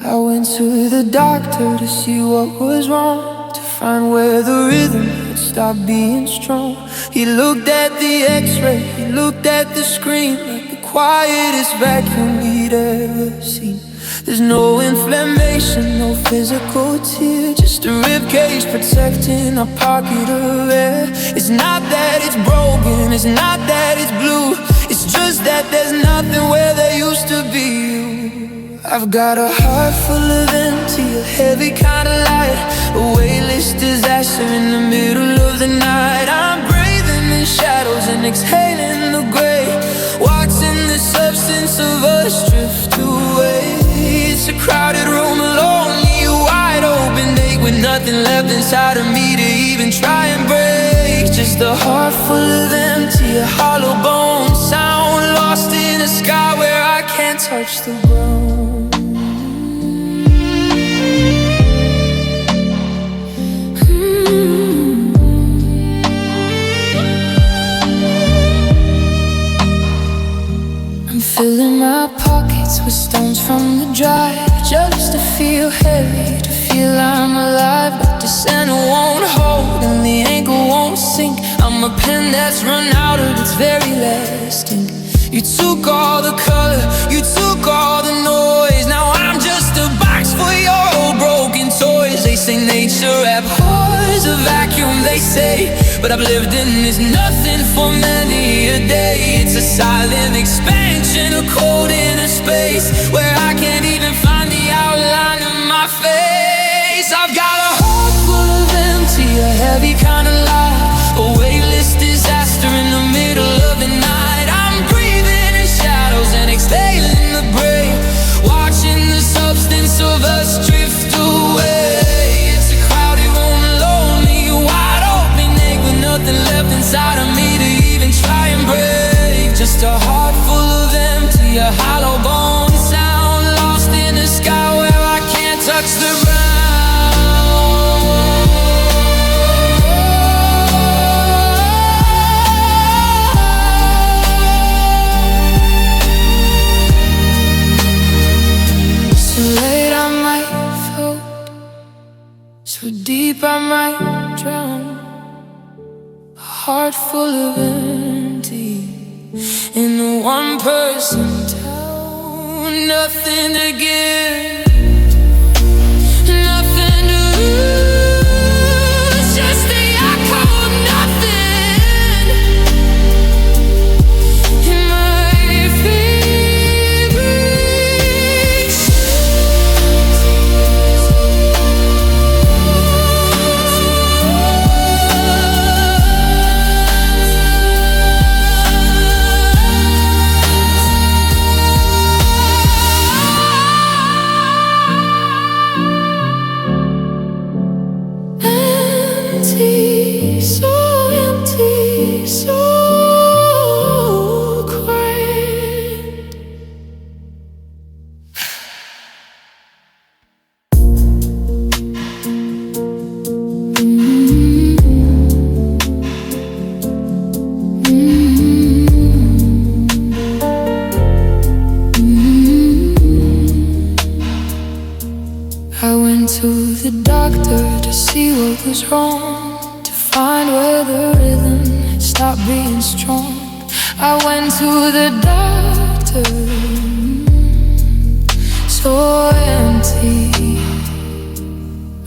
I went to the doctor to see what was wrong, to find where the rhythm had stopped being strong. He looked at the x-ray, he looked at the screen, like the quietest vacuum he'd ever seen. There's no inflammation, no physical tear, just a ribcage protecting a pocket of air. It's not that it's broken, it's not that it's blue, it's just that there's nothing where there used to be you. I've got a heart full of empty, a heavy kind of light, a weightless disaster in the middle of the night. I'm breathing in shadows and exhaling the gray, watching the substance of us drift away. It's a crowded room, a lonely, wide open ache, with nothing left inside of me to even try and break. Just a heart full of empty, a hollow bone sound, lost in a sky where I can't touch the ground. Filling my pockets with stones from the drive, just to feel heavy, to feel I'm alive. But the center won't hold and the anchor won't sink. I'm a pen that's run out of its very last ink. You took all the color, you took all the noise. Now I'm just a box for your old broken toys. They say nature abhors a vacuum, they say, but I've lived in this nothing for many a day. It's a silent expansion, a cold inner space, where I can't even find the outline of my face. I've got a heart full of empty, a heavy kind of light, a weightless disaster in the middle of the night. I'm breathing in shadows and exhaling the brain, watching the substance of us drift away. It's a crowded room, lonely, wide open ache, with nothing left inside of me to even try and break. Just a heart full of empty, a hollow bone sound, lost in the sky where I can't touch the ground. So late I might float, so deep I might drown. A heart full of empty, in a one-person town. Nothing to give, nothing to lose, just the echo of nothing in my favorite empty, so empty, so quiet. I went to the doctor to see what was wrong, to find where the rhythm had stopped being strong. I went to the doctor, so empty.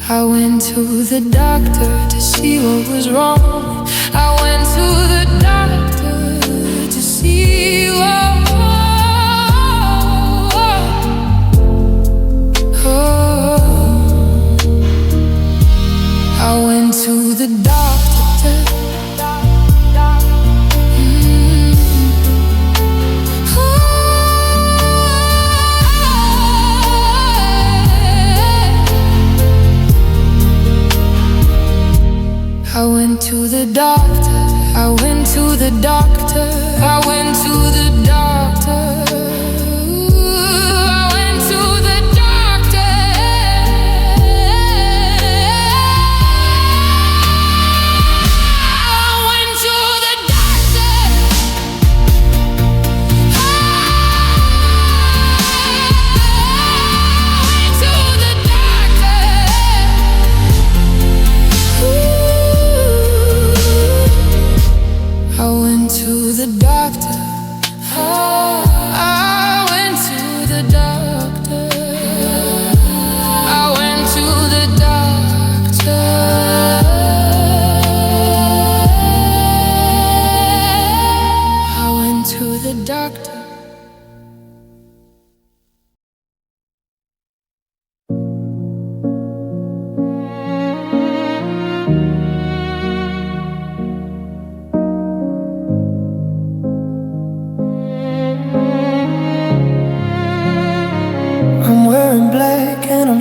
I went to the doctor to see what was wrong. I went to the doctor to see what I went to the doctor. I went to the doctor. I went to the doctor. I went to the doctor. I went to the doctor. I went to the doctor.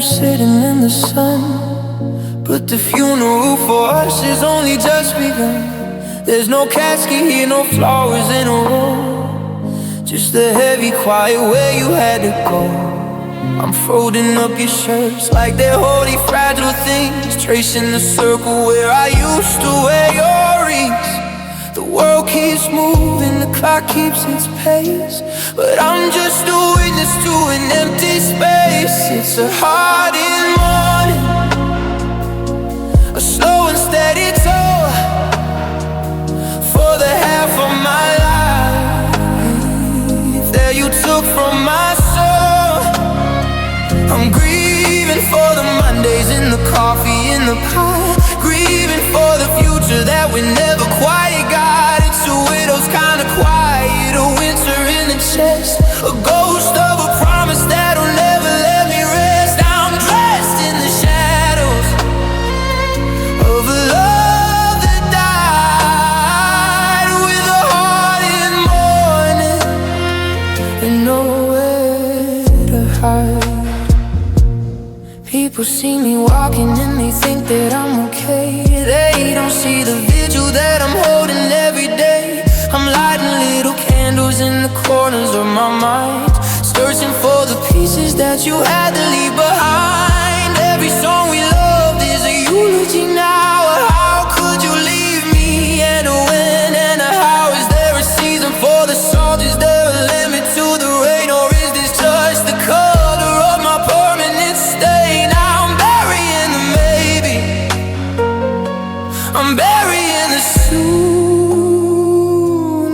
sitting in the sun. But the funeral for us is only just begun. There's no casket here, no flowers in a row, just the heavy quiet where you had to go. I'm folding up your shirts like they're holy fragile things, tracing the circle where I used to wear your rings. The world keeps moving, the clock keeps its pace, but I'm just a witness to an empty space. It's a heart-in morning, a slow and steady toll for the half of my life that you took from my soul. I'm grieving for the Mondays in the coffee in the pie, grieving for the future that we never quite got. It's a widow's kind of quiet, a winter in the chest, a ghost of a promise that'll never let me rest. I'm dressed in the shadows of a love that died, with a heart in mourning and nowhere to hide. People see me walking and they think that I'm okay. They don't see the vigil that I'm holding every day. I'm lighting little candles in the corners of my mind, searching for the pieces that you had to leave behind. Every song we loved is a eulogy now. How could you leave me? And a when and a how. Is there a season for the salt? Is there a limit to the rain? Or is this just the color of my permanent stain? I'm burying the maybe, I'm burying the soon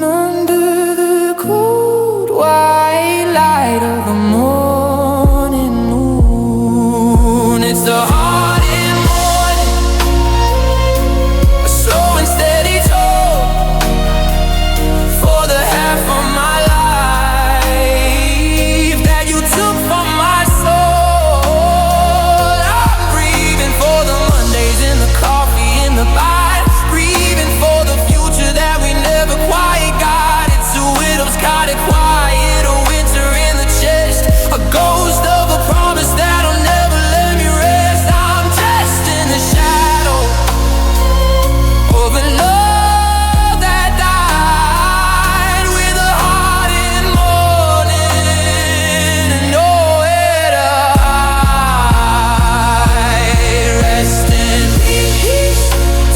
under the cold white light of the morning moon. It's the heart in morning, a slow and steady toll for the half of my life that you took from my soul. I'm grieving for the Mondays in the coffee in the bite, grieving for the future that we never quite got. It's a widow's kind of quiet, a winter in the chest, a ghost of a promise that'll never let me rest. I'm just in the shadow of a love that died, with a heart in mourning and nowhere to hide. Rest in peace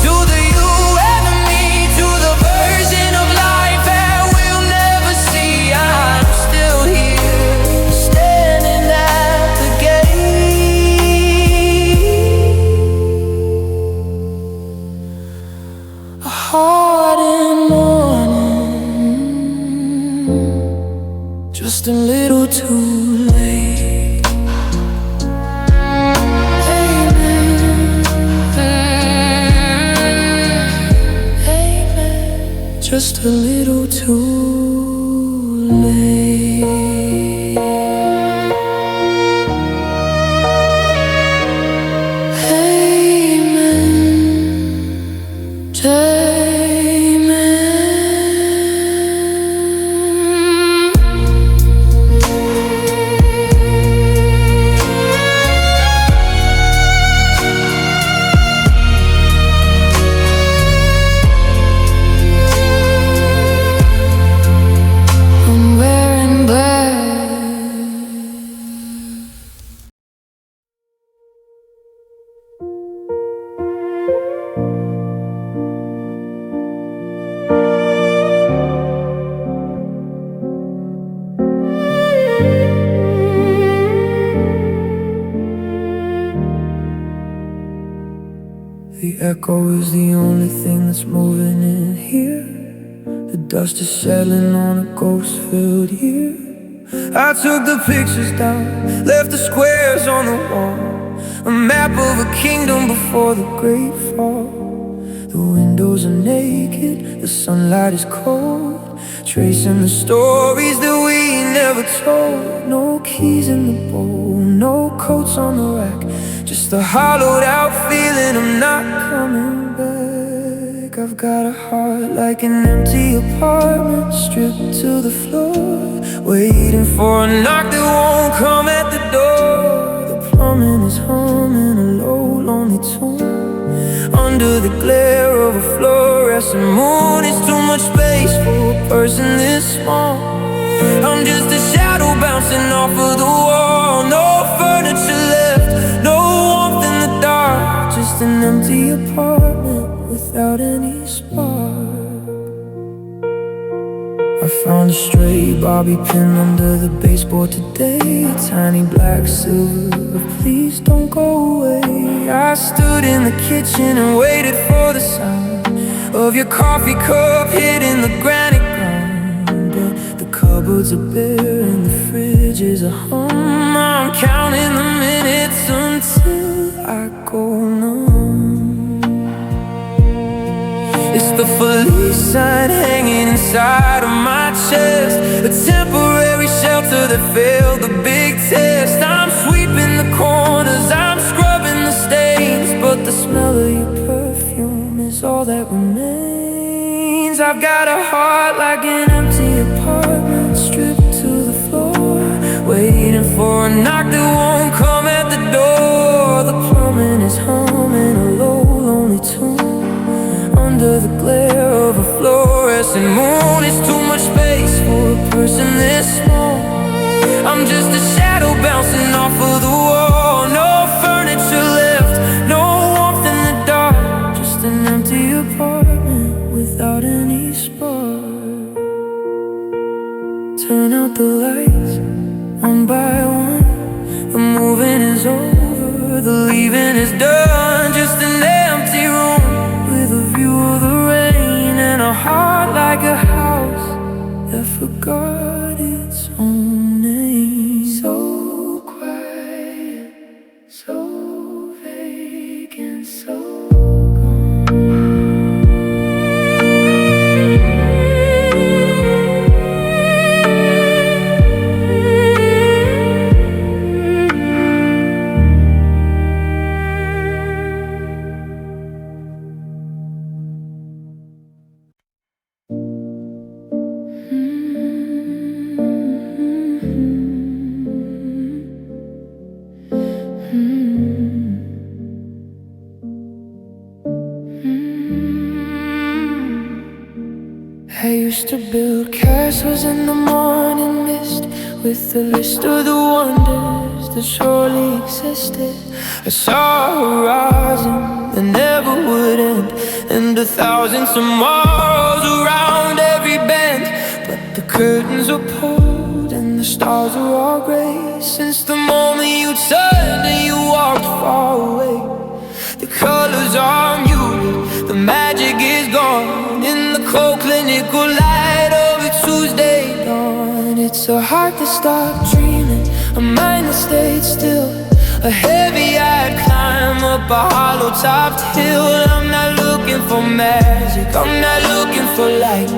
to the you and the me, to the version of life that we'll never see. I'm still here, standing at the gate. A heart in mourning, just a little too late. Amen. Just a little too late. Amen. I'm wearing black. The echo is the only thing that's moving in here. The dust is settling on a ghost-filled year. I took the pictures down, left the squares on the wall, a map of a kingdom before the great fall. The windows are naked, the sunlight is cold, tracing the stories that we never told. No keys in the bowl, no coats on the rack, just the hollowed out feeling I'm not coming back. I've got a heart like an empty apartment, stripped to the floor, waiting for a knock that won't come at the door. The plumbing is lonely tomb. Under the glare of a fluorescent moon, it's too much space for a person this small. I'm just a shadow bouncing off of the wall. No furniture left, no warmth in the dark. Just an empty apartment without any spark. I found a stray bobby pin under the baseboard today. A tiny black silver, please don't go away. I stood in the kitchen and waited for the sound of your coffee cup hitting the granite ground. But the cupboards are bare and the fridge is a hum. I'm counting the minutes until I go numb. It's the police sign hanging inside of my chest, a temporary shelter that failed the big test. I'm sweeping the corners, I'm scrubbing the stains, but the smell of your perfume is all that remains. I've got a heart like an empty apartment, stripped to the floor, waiting for a knock that won't come at the door. The plumbing is humming a low, lonely tune. Under the glare of a fluorescent moon, it's too much space for a person this small. I'm just a shadow bouncing off of the wall. No furniture left, no warmth in the dark. Just an empty apartment without any spark. Turn out the lights, one by one. The moving is over, the leaving is done. Just an empty room with a view of the rain, and a heart like a house that forgot its own name. So quiet, so vacant, so I used to build castles in the morning mist, with a list of the wonders that surely existed. I saw a horizon that never would end, and 1,000 tomorrows around every bend. But the curtains are pulled and the stars are all grey, since the moment you turned and you walked far away. The colors are muted, the magic is gone, in the cold clinical light of a Tuesday dawn. It's so hard to stop dreaming, a mind that stayed still, a heavy-eyed climb up a hollow-topped hill. I'm not looking for magic, I'm not looking for light,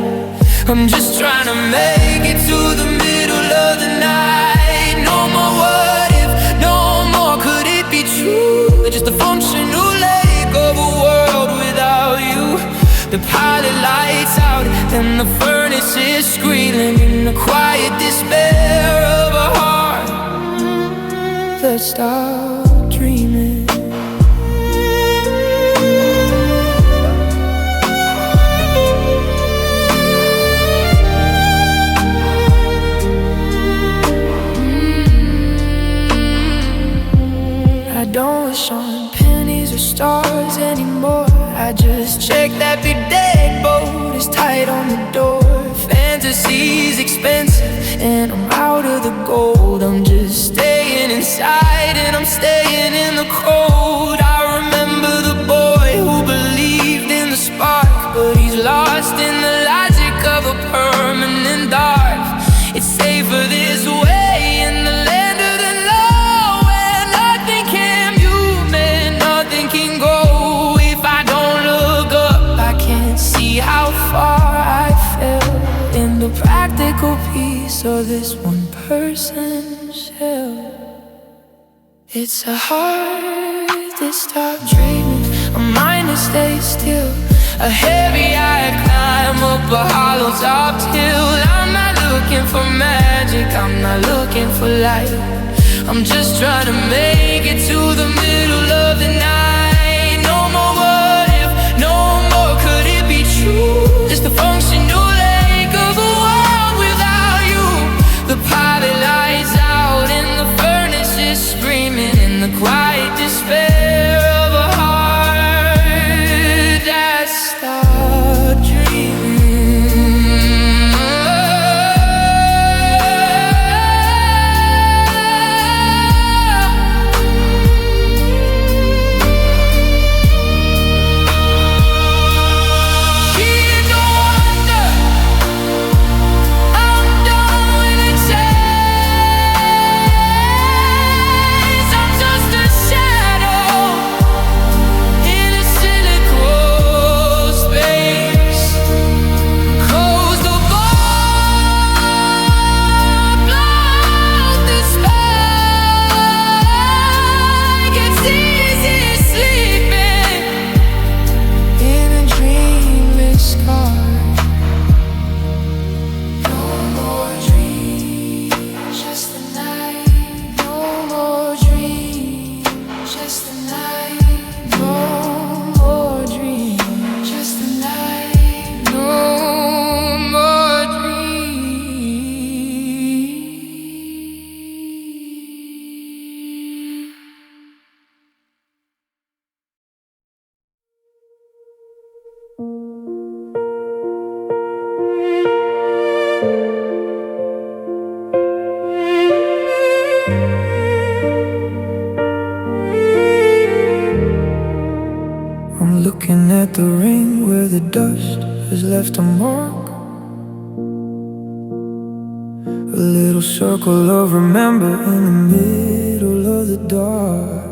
I'm just trying to make it to the middle of the night. No more what if, no more could it be true, just a functional lake of a world without you. The pilot lights out and the furnace is squealing in the quiet despair of a heart that stopped dreaming. I don't wish on pennies or stars anymore. I just check that big deadbolt is tight on the door. Fantasy's expensive and I'm out of the gold. I'm just staying inside and I'm staying in the cold. I remember the boy who believed in the spark, but he's lost in the logic of a permanent dark. It's safer this way in the land of the law, where nothing can move and nothing can go. If I don't look up, I can't see how far I fell in the practical piece of this one person shell. It's a heart that stopped dreaming, a mind that stayed still, a heavy-eyed climb up a hollow-topped hill. I'm not looking for magic, I'm not looking for light, I'm just trying to make it to the middle of the night. screaming in the quiet despair of a heart that stopped dreaming. I'm looking at the ring where the dust has left a mark, a little circle of remember in the middle of the dark.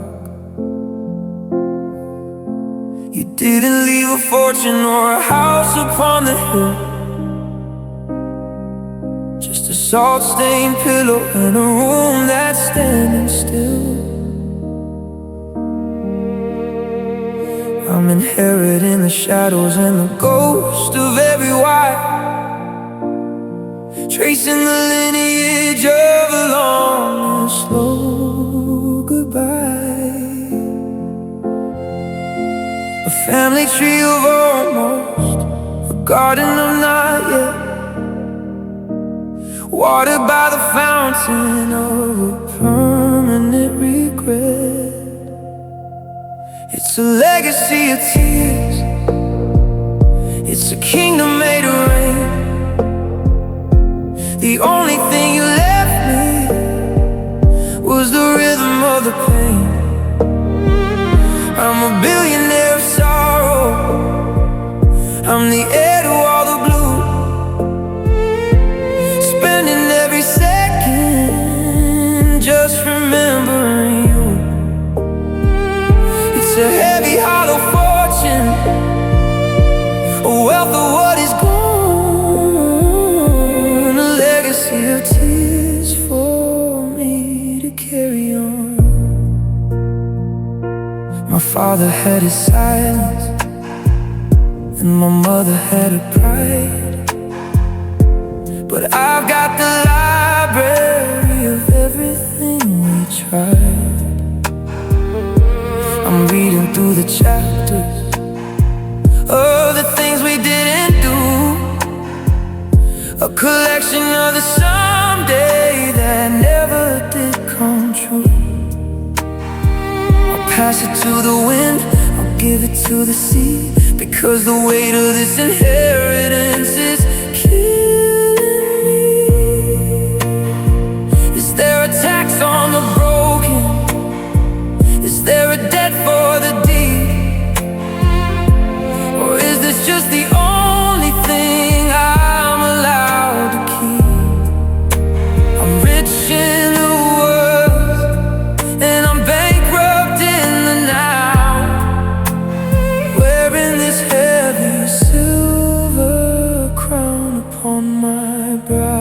You didn't leave a fortune or a house upon the hill, just a salt-stained pillow and a room that's standing still. I'm inheriting the shadows and the ghost of every wife, tracing the lineage of a long and slow goodbye. A family tree of almost, a garden of not yet, watered by the fountain of a permanent regret. It's a legacy of tears, it's a kingdom made of rain. The only thing you left me was the rhythm of the pain. I'm a billionaire of sorrow, I'm the heir to all the blue, spending every second just remembering you. It's a heavy, hollow fortune, a wealth of what is gone, a legacy of tears for me to carry on. My father had his silence, and my mother had her pride, but I've got the library of everything we tried. I'm reading through the chapters of the things we didn't do, a collection of the someday that never did come true. I'll pass it to the wind, I'll give it to the sea, because the weight of this inheritance is killing me. Is there a tax on the broken? Is there a debt for the deed? Or is this just the only thing I'm allowed to keep? I'm rich in the world, and I'm bankrupt in the now, wearing this heavy silver crown upon my brow.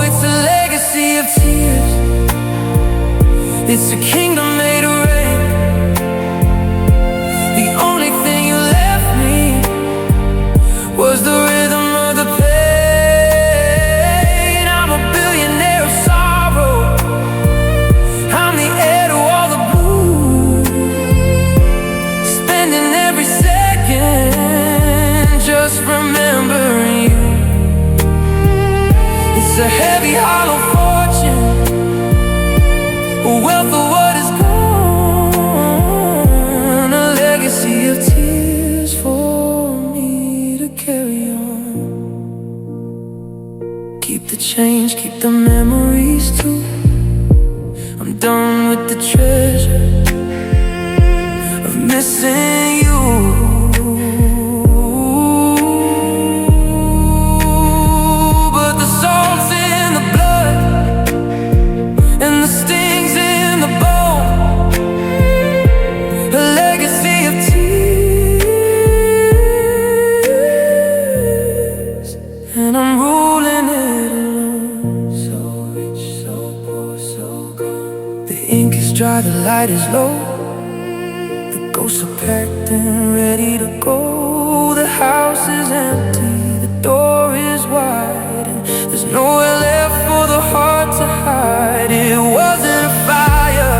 It's a legacy of tears, it's a kingdom made of rain. The only thing you left me was the rhythm of the pain. I'm a billionaire of sorrow, I'm the heir to all the blues, spending every second just remembering you. It's a heavy, hollow fortune, a wealth of what is gone, a legacy of tears for me to carry on. Keep the change, keep the memories too. I'm done with the treasure of missing you. But the salt's in the blood and the sting's in the bone, a legacy of tears, and I'm ruling it alone. So rich, so poor, so gone. The ink is dry, the light is low, the ghosts are packed and ready to go. The house is empty, the door is wide, and there's nowhere left for the heart to hide. It wasn't a fire,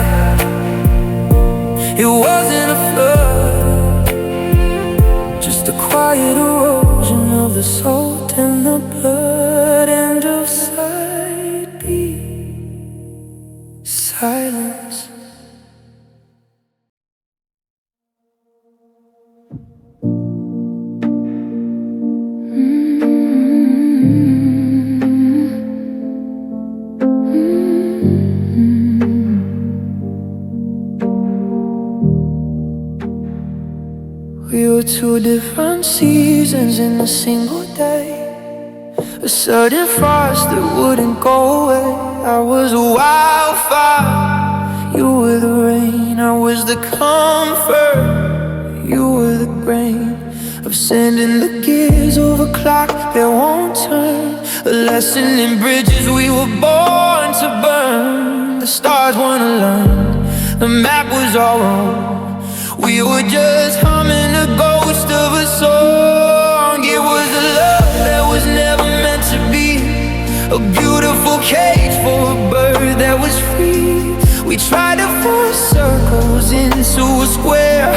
it wasn't a flood, just a quiet erosion of the salt and the blood, and of side beat silence. We were two different seasons in a single day, a sudden frost that wouldn't go away. I was a wildfire, you were the rain. I was the comfort, you were the grain. Of sending the gears overclock that won't turn, a lesson in bridges we were born to burn. The stars weren't aligned, the map was all wrong. We were just humming the ghost of a song. It was a love that was never meant to be, a beautiful cage for a bird that was free. We tried to force circles into a square,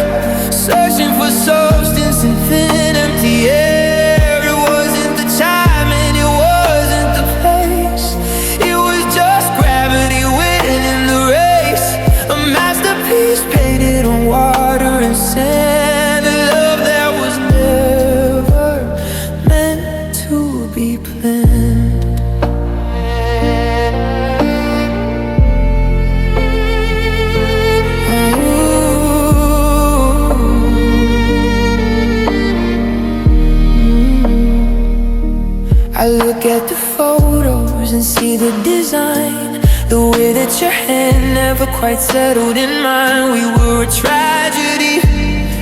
searching for substance in thin, empty air. It wasn't the time and it wasn't the place, it was just gravity winning the race. A masterpiece painted on water and sand, a love that was never meant to be planned. I look at the photos and see the design, the way that your hand never quite settled in mine. We were a tragedy,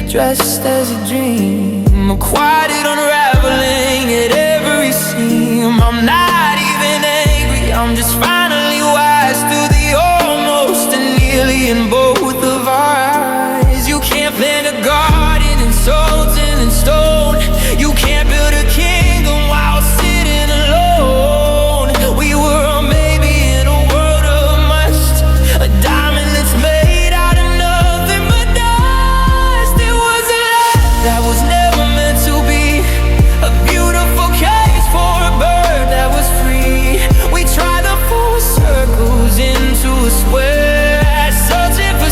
dressed as a dream, a quiet unraveling at every seam. I'm not even angry, I'm just finally wise to the almost and nearly in both of our eyes. You can't plant a garden in salt and in stone, you can't build a kingdom while sitting alone. We were a baby in a world of must, a diamond that's made out of nothing but dust. It was a love that was never meant to be, a beautiful cage for a bird that was free. We tried to force circles into a square, searching for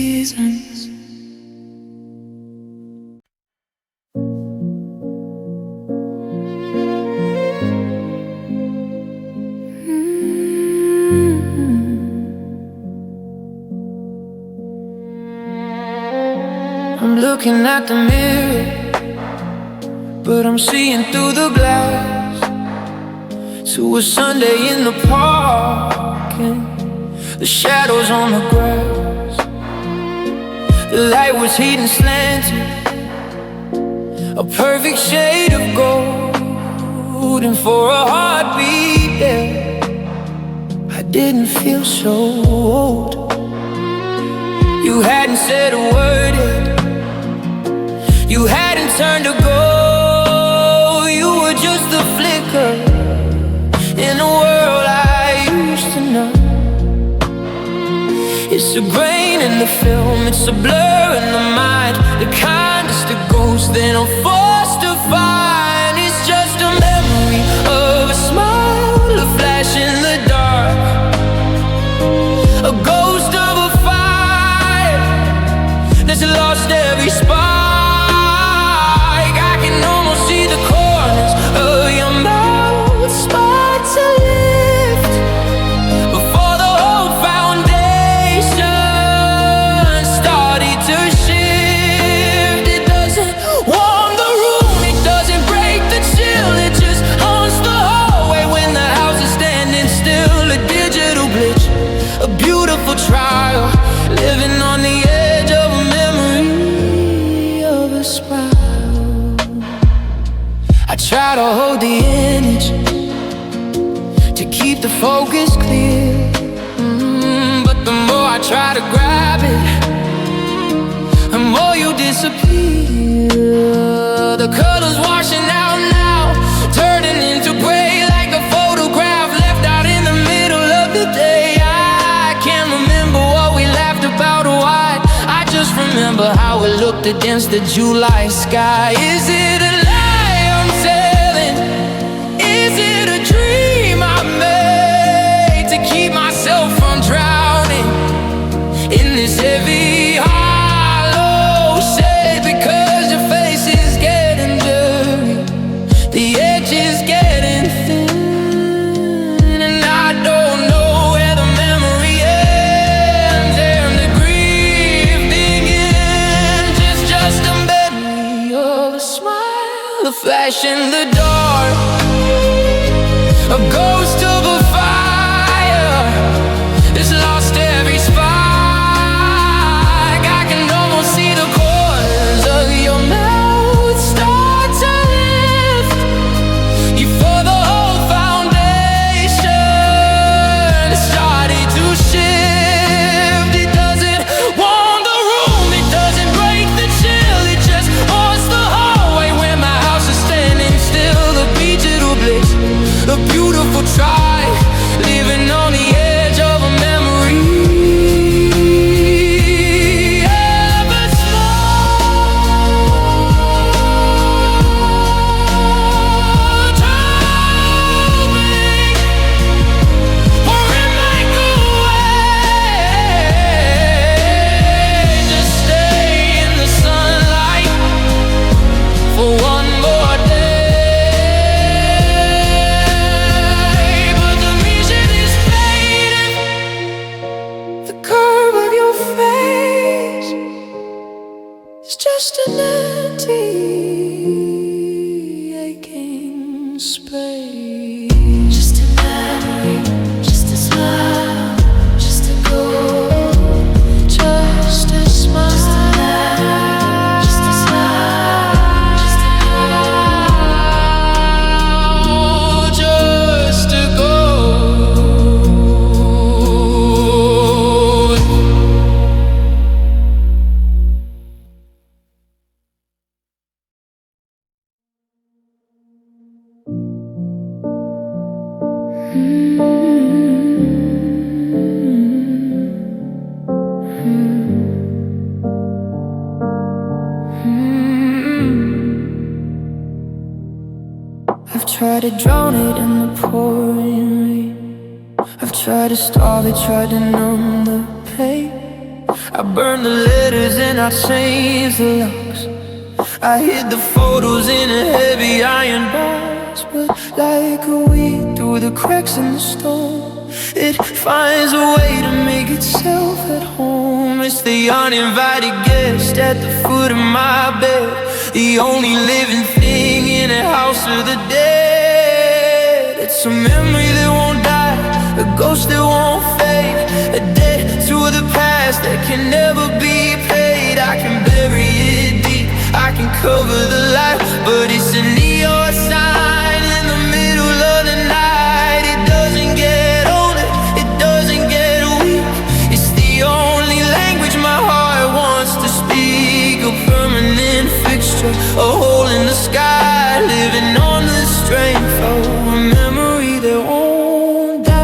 seasons. I'm looking at the mirror, but I'm seeing through the glass to a Sunday in the park and the shadows on the grass. The light was hitting slanted, a perfect shade of gold, and for a heartbeat, yeah, I didn't feel so old. You hadn't said a word yet, you hadn't turned to gold. You were just a flicker in a world I used to know. It's a grain in the film, it's a blur in the mind, the kindest that goes, then I'm forced to find. It's just a memory of a smile, a flash in the dark, a ghost of a fire that's lost every spark. I can almost see the corners of your mouth start to lift before the whole foundation started to shift. It doesn't warm the room, it doesn't break the chill, it just haunts the hallway when the house is standing still. A digital glitch, a beautiful trial, living on the edge of a memory of a spiral. I try to hold the image to keep the focus clear, but the more I try to grab it, the more you disappear. The colors washing out now, turning into gray like a photograph left out in the middle of the day. I can't remember what we laughed about or why, I just remember how it looked against the July sky. Is it a lie I'm telling? Is it a dream I made to keep myself from drowning in this heavy hollow shade? Because your face is getting dirty, the edge is getting thin, and I don't know where the memory ends and the grief begins. It's just a memory of a smile, a flash in the dark, a ghost of a fire that's lost every spark. I can almost see the corners of your mouth start to lift before the whole foundation started to shift. It doesn't warm the room, it doesn't break the chill, it just haunts the hallway when my house is standing still. The digital bliss, a beautiful try, living on the edge of a memory of a small child, or it might go away. Just stay in the sunlight for one more day. But the mission is fading, the curve of your face is just an empty, aching space. Just a memory, just a smile, just a goal, just a smile, just a smile, just a goal, just a goal. I've tried to drown it in the pouring rain, I've tried to starve it, tried to numb the pain. I burned the letters and I changed the locks. I hid the photos in a heavy iron box. But like a weed through the cracks in the stone, it finds a way to make itself at home. It's the uninvited guest at the foot of my bed, the only living thing in a house of the dead. It's a memory that won't die, a ghost that won't fade, a debt to the past that can never be paid. I can bury it deep, I can cover the light, but it's a neon sign in the middle of the night. It doesn't get older, it doesn't get weak. It's the only language my heart wants to speak. A permanent fixture, a hole in the sky, living on the strength of a memory that won't die.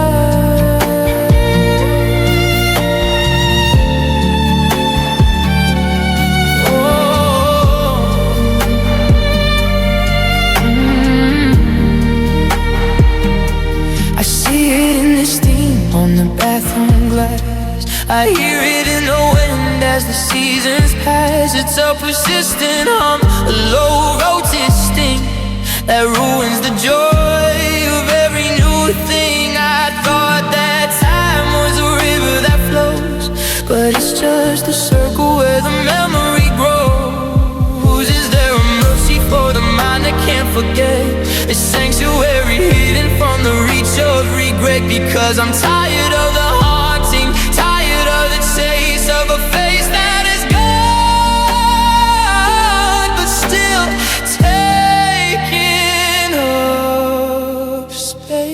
I see it in the steam on the bathroom glass, I hear it in the wind as the seasons pass. It's a persistent hum, a low rotate sting that ruins the joy of every new thing. I thought that time was a river that flows, but it's just a circle where the memory grows. Is there a mercy for the mind that can't forget? A sanctuary hidden from the reach of regret, because I'm tired of the haunting, tired of the chase of a face that is gone, but still taking up space.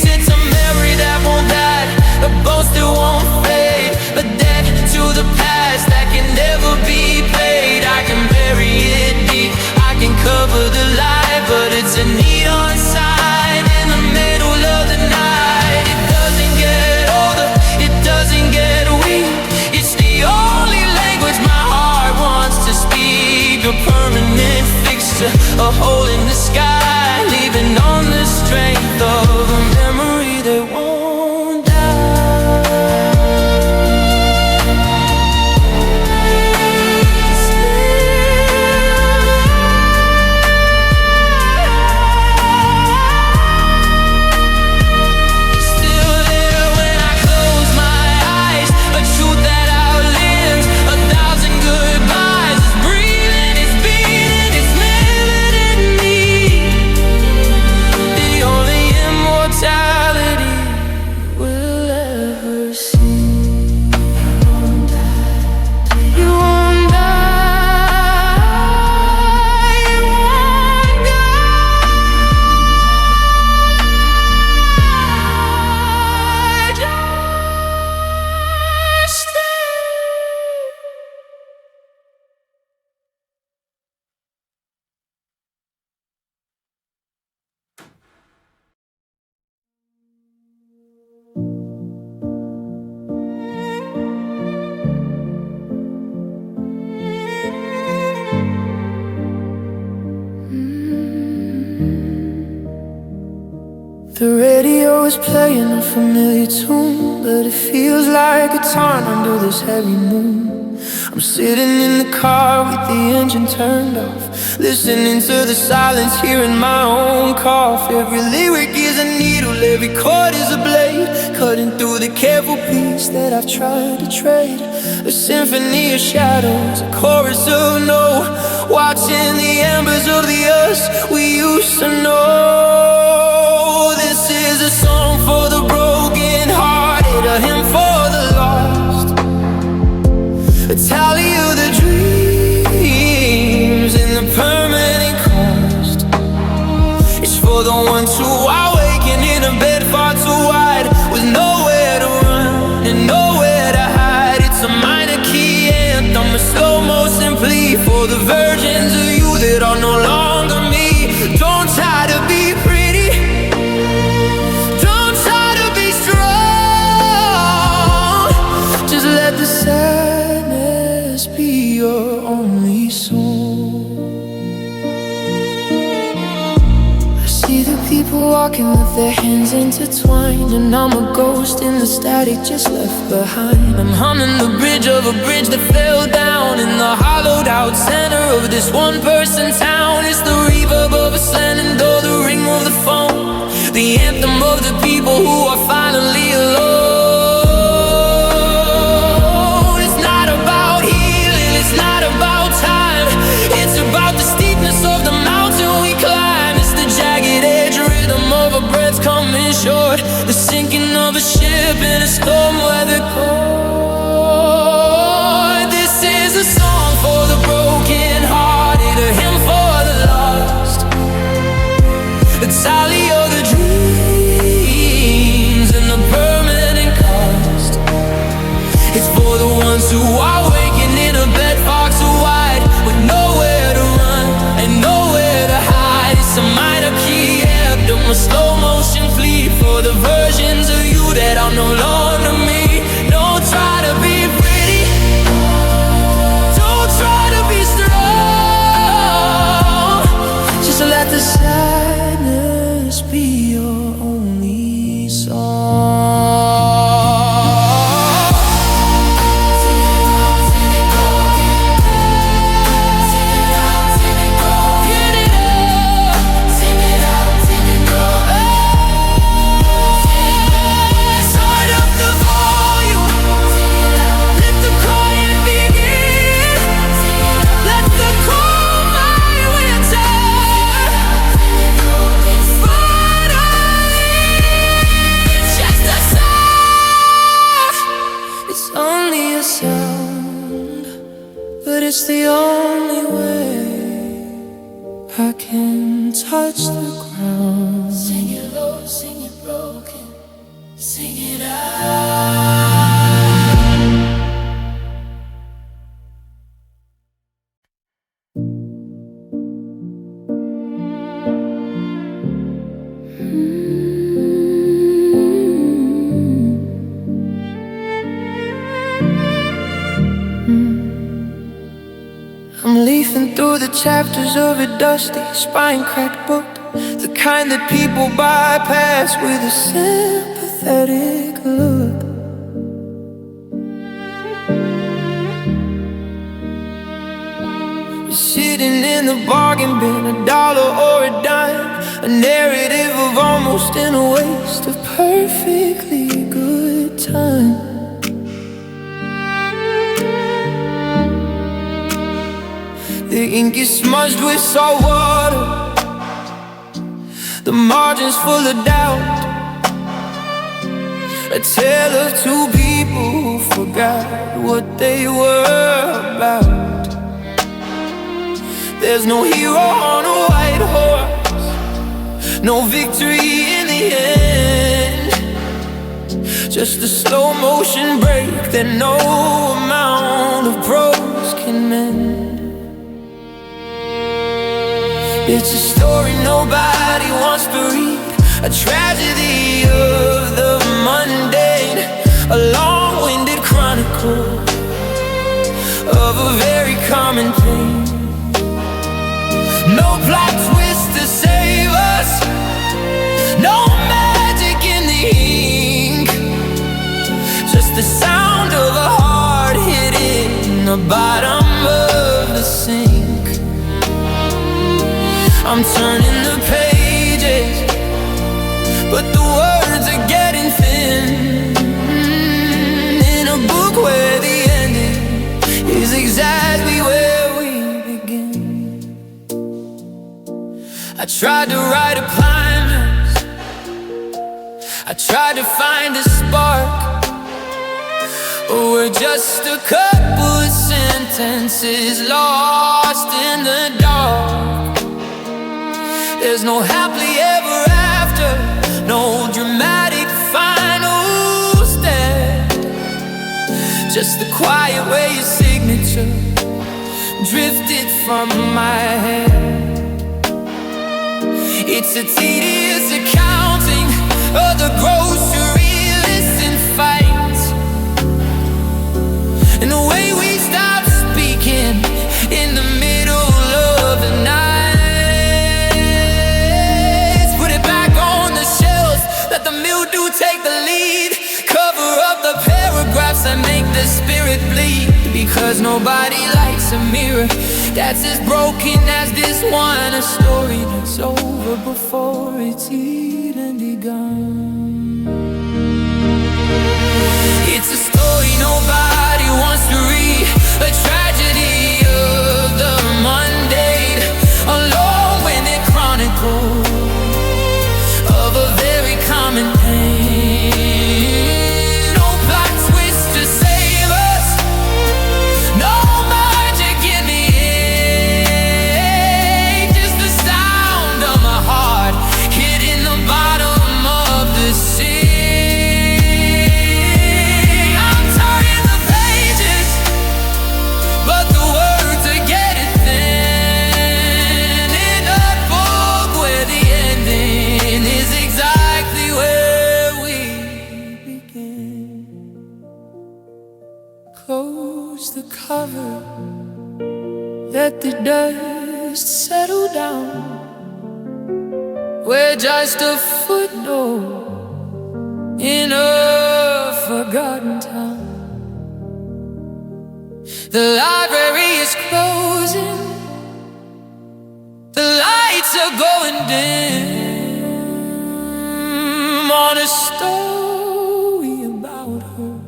It's a memory that won't die, a boast that won't fade, a debt to the past that can never be paid. I can bury it deep, I can cover the light, but it's a neon sign in the middle of the night. It doesn't get older, it doesn't get weak. It's the only language my heart wants to speak. A permanent fixture, a hole in the sky, leaving on the strength of a memory that won't die. The radio is playing a familiar tune, but it feels like a torn under this heavy moon. I'm sitting in the car with the engine turned off, listening to the silence, hearing my own cough. Every lyric is a needle, every chord is a blade, cutting through the careful piece that I've tried to trade. A symphony of shadows, a chorus of no, watching the embers of the us we used to know. This is a song for the broken hearted, a hymn for the lost, a tally of the dreams and the permanent cost. It's for the ones who are waking in a bed far too wide, with nowhere to run and nowhere to hide. It's a minor key anthem, a slow motion plea for the versions of you that are no longer me. Don't try to be pretty, don't try to be strong, just let the sadness be your only song. I see the people walking walking with their hands intertwined, and I'm a ghost in the static just left behind. I'm humming the bridge of a bridge that fell down in the hollowed out center of this one-person town. It's the reverb of a slamming door, the ring of the phone, the anthem of the people who are finally alone. It's not about healing, it's not about time, it's about the steepness of the mountain we climb. It's the jagged edge rhythm of a breath coming short, the sinking of a ship in a storm weather port. This is a song for the broken hearted, a hymn for the lost, a tally of the dreams and the permanent cost. It's for the ones who are waking in a bed far too wide, with nowhere to run and nowhere to hide. It's a minor key anthem, a slow motion plea for the versions of you that are no longer me. Don't try to be pretty, don't try to be strong, just let the sadness be your only song. It's the only way I can touch the ground. Sing it low, sing it broken, sing it out. I'm leafing through the chapters of a dusty, spine-cracked book, the kind that people bypass with a sympathetic look. We're sitting in the bargain bin, $1 or a dime, a narrative of almost in a waste of perfectly good time. The ink is smudged with salt water, the margins full of doubt, a tale of two people who forgot what they were about. There's no hero on a white horse, no victory in the end, just a slow motion break that no amount of prose can mend. It's a story nobody wants to read, a tragedy of the mundane, a long-winded chronicle of a very common pain. No plot twist to save us, no magic in the ink, just the sound of a heart hitting the bottom of the sink. I'm turning the pages, but the words are getting thin, in a book where the ending is exactly where we begin. I tried to write a climax, I tried to find a spark, but we're just a couple of sentences lost in the dark. There's no happily ever after, no dramatic final step, just the quiet way your signature drifted from my head. It's a tedious accounting of the grocery lists and fights, and the way we stop speaking in the middle of the night. Put it back on the spirit bleed, because nobody likes a mirror that's as broken as this one. A story that's over before it's even begun. It's a story nobody wants to read, a tragedy of the mundane, a long-winded chronicle of a very common pain. No plot twist to save us, no magic in the end, just the sound of my heart hitting the bottom of the sea. I'm turning the pages, but the words are getting thin in a book where the ending is exactly where we begin. Close the cover, let the dust settle down. We're just a footnote in a forgotten town. The library is closing, the lights are going dim on a story about her,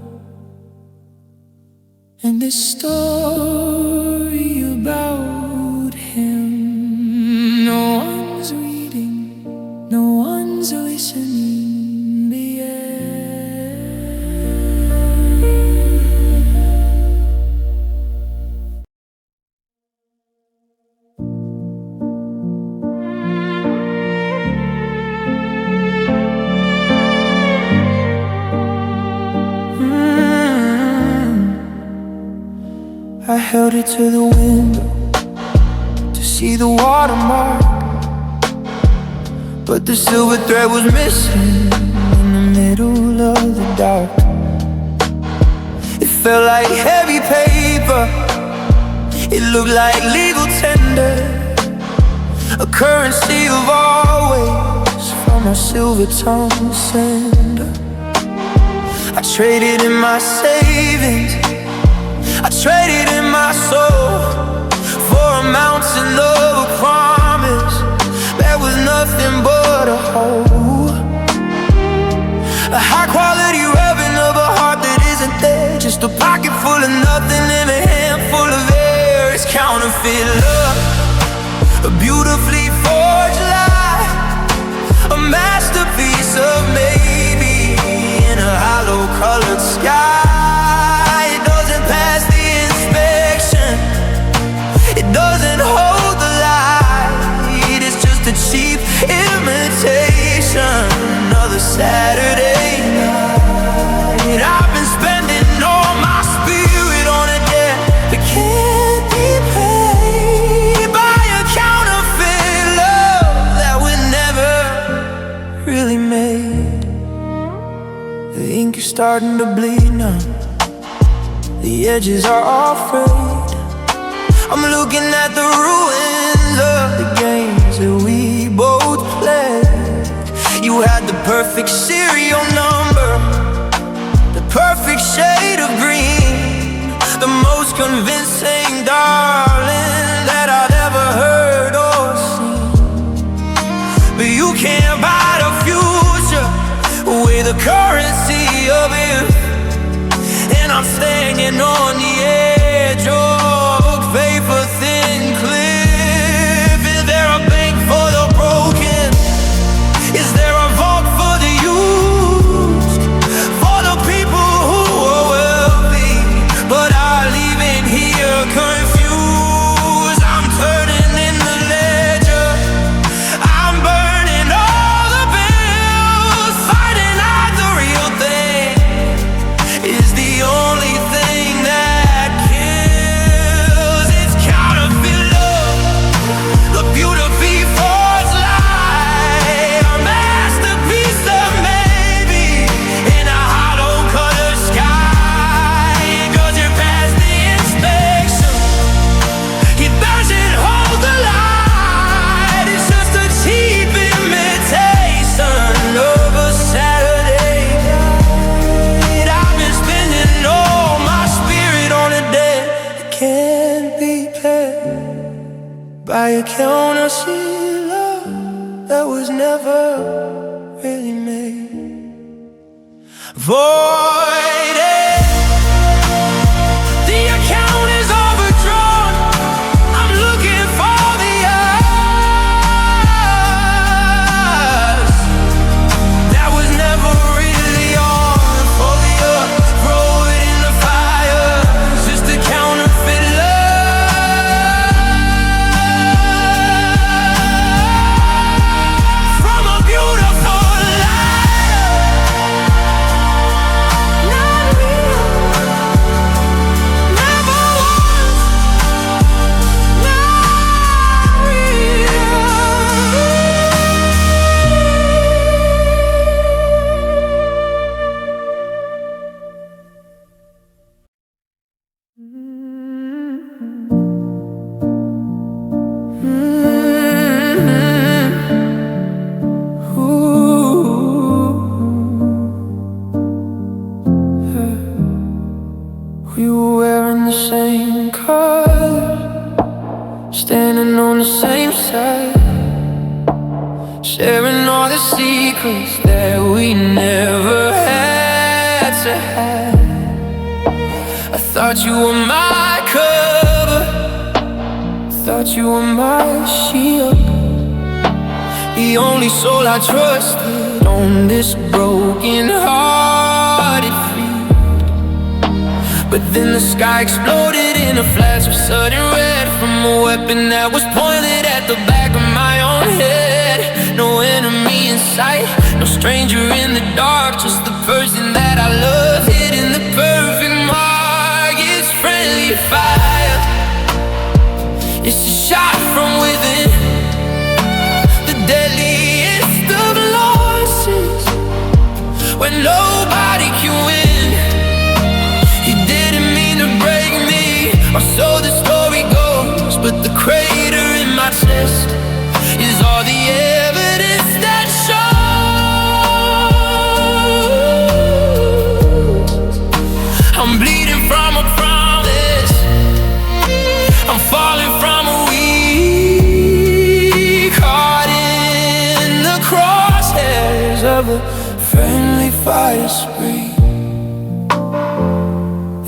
and this story about him. No one's reading, no one's listening. The I held it to the window to see the watermark, but the silver thread was missing in the middle of the dark. It felt like heavy paper, it looked like legal tender, a currency of always from a silver tongue sender. I traded in my savings, I traded in my soul for a mountain of a promise that was nothing but a hole. A high quality rubbing of a heart that isn't there, just a pocket full of nothing and a handful of air. It's counterfeit love, a beautifully forged lie, a masterpiece of maybe in a hollow colored sky. It doesn't hold the light, it's just a cheap imitation. Another Saturday night, I've been spending all my spirit on a debt that can't be paid by a counterfeit love that we never really made. The ink is starting to bleed now, the edges are all frayed. I'm looking at the ruins of the games that we both played. You had the perfect serial number, the perfect shade of green, the most convincing darling that I've ever heard or seen. But you can't buy the future with the currency of it, and I'm standing on the edge of paper thin cliff. Is there a bank for the broken? Is there a vault for the used? For the people who are wealthy but are leaving here confused. I'm turning in the ledger, I'm burning all the bills. Fighting out the real thing is the only thing that account I see love that was never really made. Voided, the account is overdrawn. I'm looking for the us that was never really on. For the earth, throw it in the fire. It's just a counterfeit love from a beautiful liar. Not real, never was. Not real. We were wearing the same colors, standing on the same side, sharing all the secrets that we never had to hide. I thought you were my cover, thought you were my shield, the only soul I trusted on this broken-hearted field. But then the sky exploded in a flash of sudden red from a weapon that was pointed at the back of my own head. No enemy in sight, no stranger in the dark, just the person that I love hitting the perfect mark. It's friendly fire, it's a shot from within, the deadliest of losses, when nobody can win. You didn't mean to break me, or so the story goes, but the crater in my chest is all the evidence that shows I'm bleeding from a promise, I'm falling from a weak heart in the crosshairs of a friendly fire spree.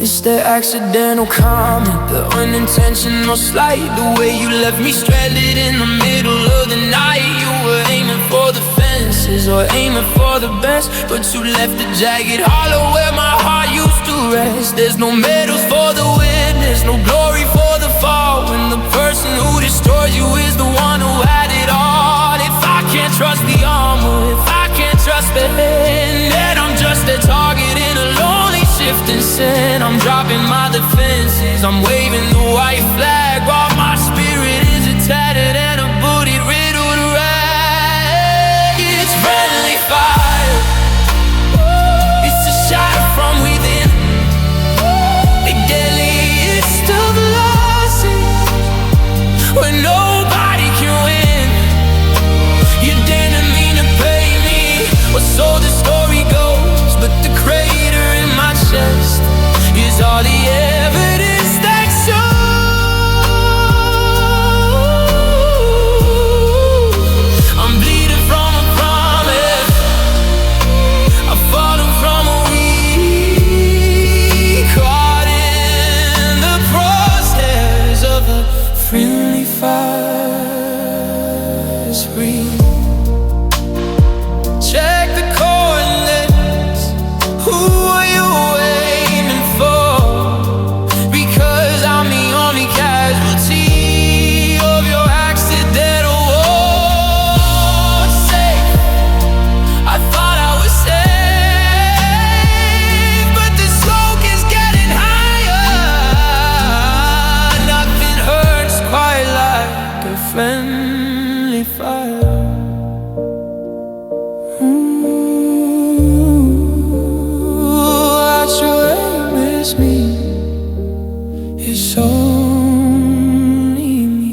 It's the accidental comment, the unintentional slight, the way you left me stranded in the middle of the night. You were aiming for the fences or aiming for the best, but you left the jagged hollow where my heart used to rest. There's no medals for the win, there's no glory for the fall, when the person who destroyed you is the one who had it all. If I can't trust the armor, if I can't trust the hand, then I'm just a target in a lonely shifting sand. I'm dropping my defenses, I'm waving the white flag, while my spirit is a tattered and a bullet riddled rag. It's friendly fire, it's a shot from within, the deadliest of losses, when nobody can win. You didn't mean to pay me, or so the story goes, but the crater in my chest is all the evidence that shows I'm bleeding from a promise, I've fallen from a weak heart in the crosshairs of a friendly fire spree. Check the coordinates, who are you aiming for? Because I'm the only casualty of your accidental war. Safe, I thought I was safe, but the smoke is getting higher. Nothing hurts quite like a friendly fire. What you miss me is only me.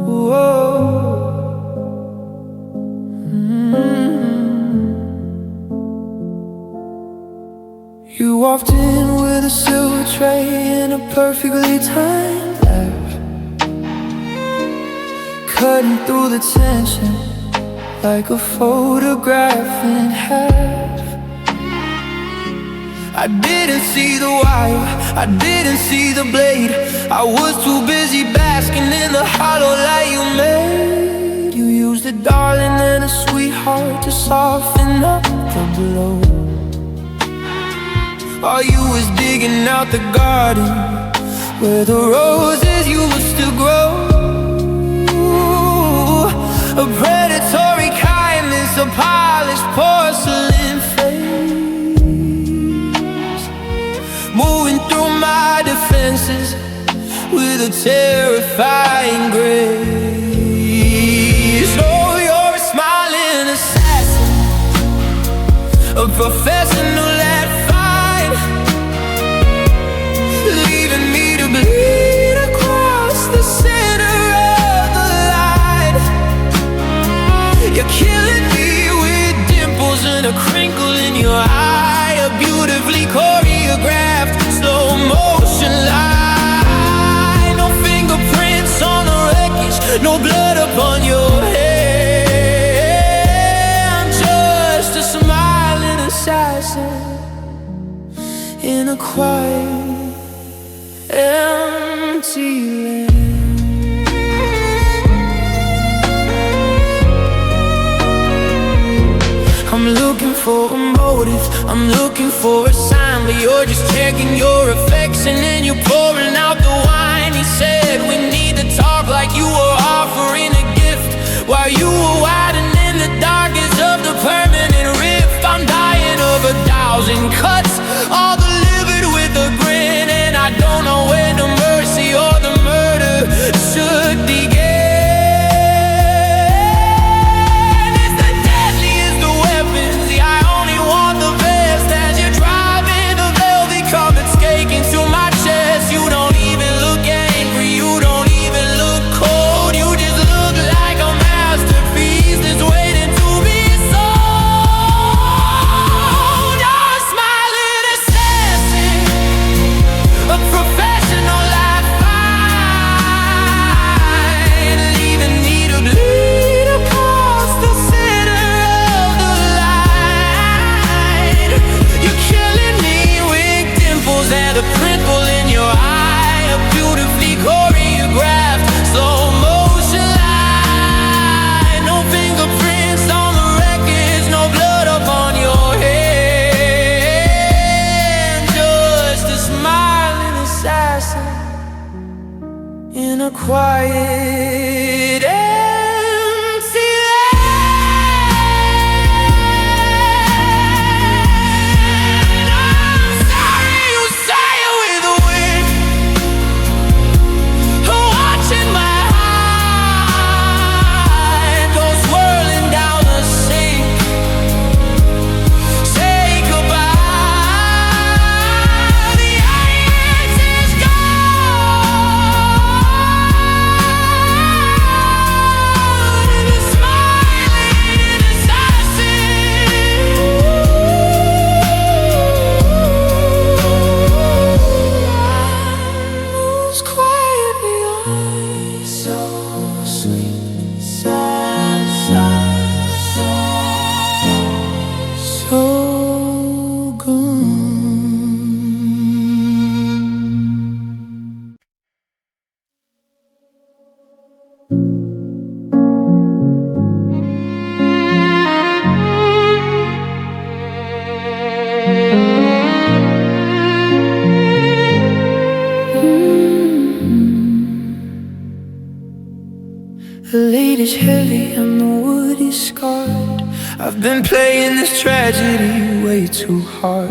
Whoa. walked in with a silver tray and a perfectly timed laugh, cutting through the tension like a photograph in half. I didn't see the wire, I didn't see the blade. I was too busy basking in the hollow light you made. You used a darling and a sweetheart to soften up the blow, while you was digging out the garden where the roses used to grow. A predatory kindness, a polished porcelain face, moving through my defenses with a terrifying grace. Oh, you're a smiling assassin, a professional at fight, leaving me to bleed across the center of the line. You're killing me with dimples and a crinkle in your eye, a beautifully choreographed slow motion line. No fingerprints on the wreckage, no blood upon your hand, just a smiling assassin in a quiet, empty land. I'm looking for a motive, I'm looking for a sign, but you're just checking your affection and you're pouring out the wine. He said we need to talk like you were offering a gift, while you were widening the darkest of the permanent rift. I'm dying of 1,000 cuts, all delivered with a grin, and I don't know when the mercy or the murder should begin. In a quiet, empty land. I'm sorry you say it with the wind, watching my heart go swirling down the sink. Say goodbye, the ice is gone. The weight is heavy and the wood is scarred. I've been playing this tragedy way too hard.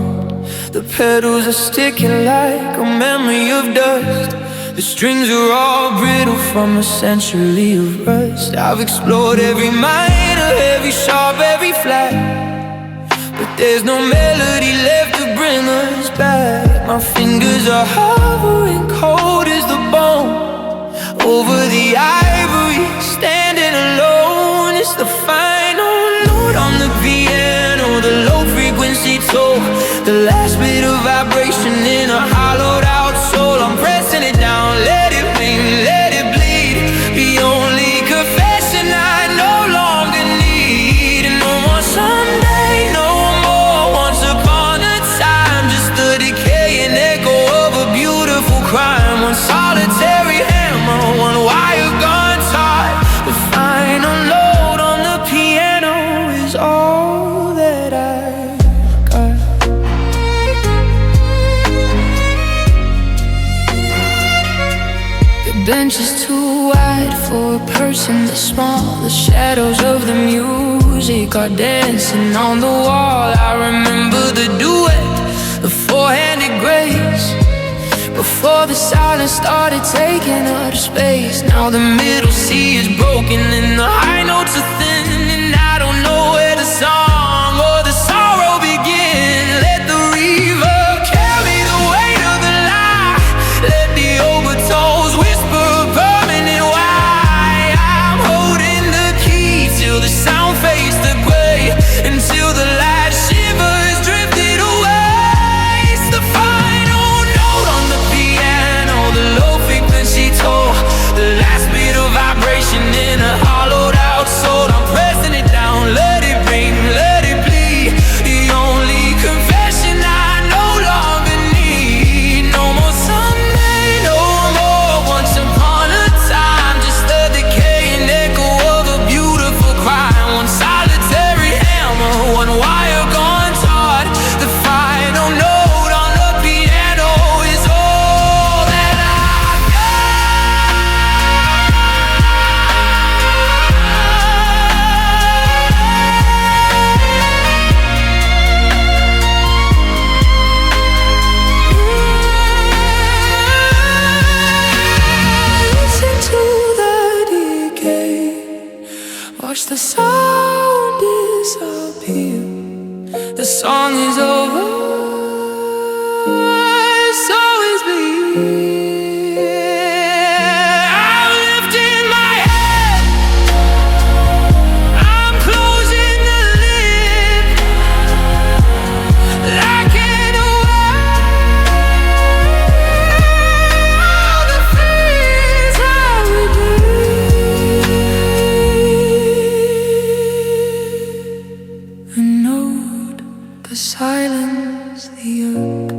The petals are sticking like a memory of dust. The strings are all brittle from a century of rust. I've explored every minor, every sharp, every flat, but there's no melody left to bring us back. My fingers are hovering cold as the bone over the ivory, standing alone. It's the final note on the piano, the low frequency told. The last bit of vibration in a hollowed out soul. I'm pressing it down, let it ring, let it bleed. The only confession I no longer need. No more someday, no more once upon a time. Just the decaying echo of a beautiful crime. One solitary hammer, one wire gone taut. The final note on the piano is all that I got. The bench is too wide for a person this small. The shadows of the music are dancing on the wall. I remember the duet, the four-handed grace, before the silence started taking up space. Now the middle C is broken and the high notes are thin, and I don't know where the song or the sorrow begin. Let the reverb carry the weight of the lie. Let the overtones whisper a permanent why. I'm holding the key till the sound fades to gray, until the light shivers drifted away. It's the final note on the piano, the low frequency tone. The last bit of vibration in a hollowed out soul. I'm pressing it down, let it ring, let it bleed. The only confession I no longer need. No more someday, no more once upon a time. Just the decaying echo of a beautiful crime. One solitary hammer, one wire gone taut. The final note on the piano is all that I listen to the decay, watch the sound disappear. The song is over, so is me. I'm lifting my head, I'm closing the lid, locking away all the things I would do. A note, the silence, the earth.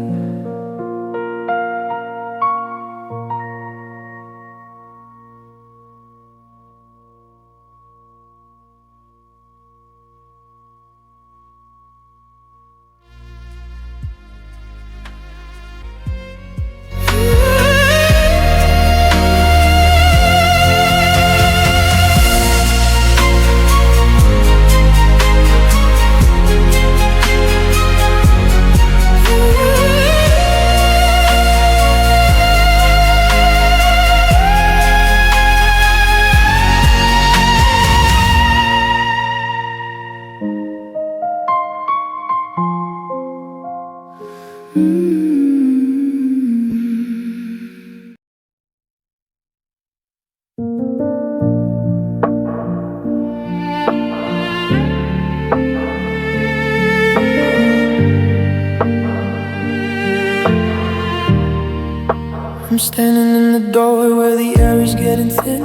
I'm standing in the doorway where the air is getting thin,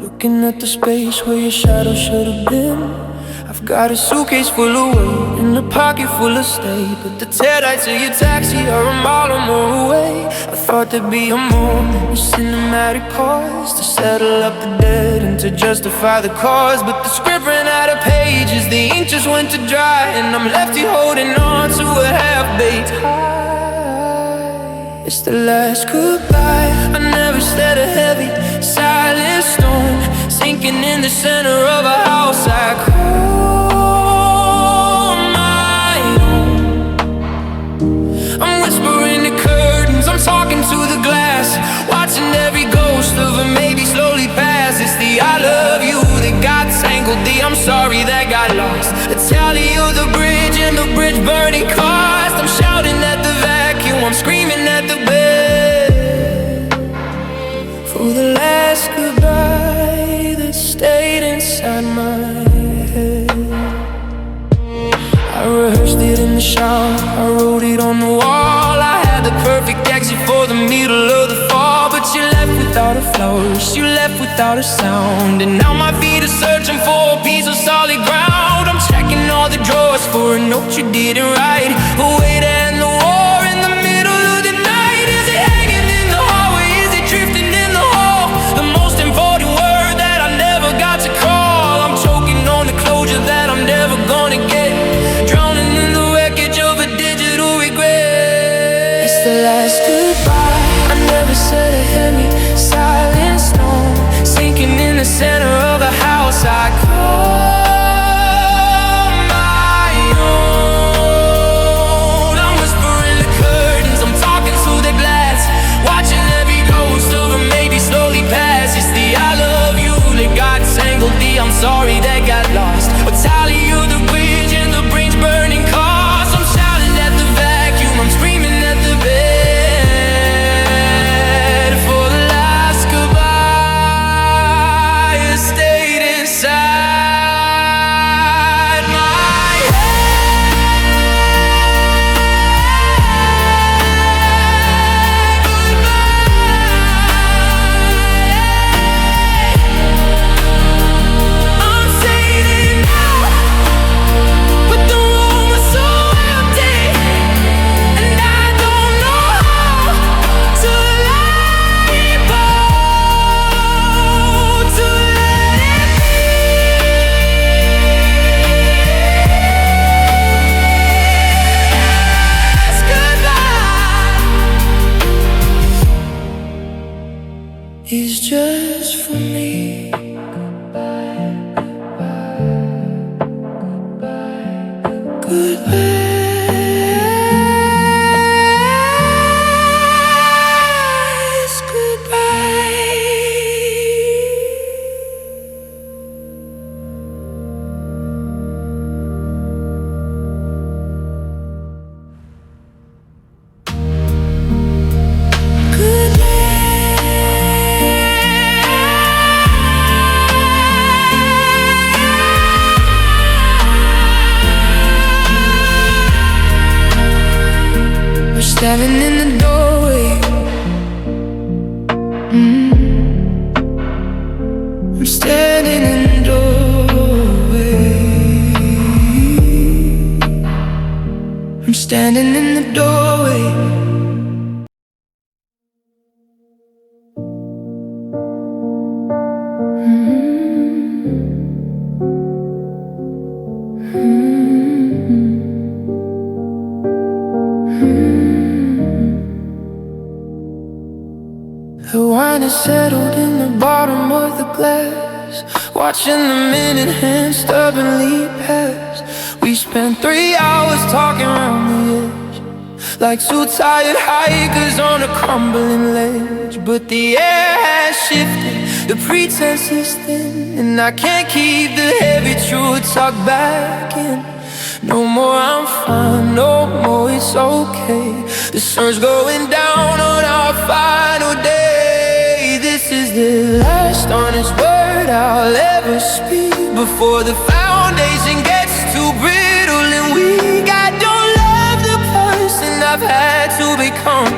looking at the space where your shadow should have been. I've got a suitcase full of weight and a pocket full of stay, but the taillights of your taxi are a mile or more away. I thought there'd be a moment with cinematic pause to settle up the dead and to justify the cause, but the script ran out of pages, the ink just went to dry, and I'm left here holding on to a half-baked high. It's the last goodbye. I never said a heavy, silent storm sinking in the center of a house I call my own. I'm whispering to curtains, I'm talking to the glass, watching every ghost of a maybe slowly pass. It's the I love you that got tangled, the I'm sorry that got lost, the tally of the bridge and the bridge burning cost. I'm shouting at the vacuum, I'm screaming at the bed for the last goodbye that stayed inside my head. I rehearsed it in the shower, I wrote it on the wall. I had the perfect exit for the middle of the fall, but you left without a flourish, you left without a sound. And now my feet are searching for a piece of solid ground. I'm checking all the drawers for a note you didn't write, a way to end the war in the middle of the night. Is it hanging in the hallway? Is it drifting in the hall? The most important word that I never got to call. I'm choking on the closure that I'm never gonna get, drowning in the wreckage of a digital regret. It's the last goodbye I never said. A heavy silence, no, sinking in the center of a house I call my own. I'm whispering the curtains, I'm talking through the glass, watching every ghost of a maybe slowly pass. It's the I love you that got tangled, the I'm sorry that got lost, or tally you the bridge and the bridge burning cars. I'm shouting at the vacuum, I'm screaming at the bed for the last goodbye. It stayed inside my I'm fading out, but the room was so empty, and I don't know how to let it go, to let it be. Last goodbye is just for me. Goodbye, goodbye. We're standing in the doorway. I'm standing in the doorway. I'm standing in the doorway. The wine is settled in the bottom of the glass, watching the minute hand stubbornly pass. We spent 3 hours talking around the edge, like two tired hikers on a crumbling ledge. But the air has shifted, the pretense is thin, and I can't keep the heavy truth tucked back in. No more, I'm fine, no more, it's okay. The sun's going down on our final day. This is the last honest word I'll ever speak before the foundation gets too brittle and weak. I don't love the person I've had to become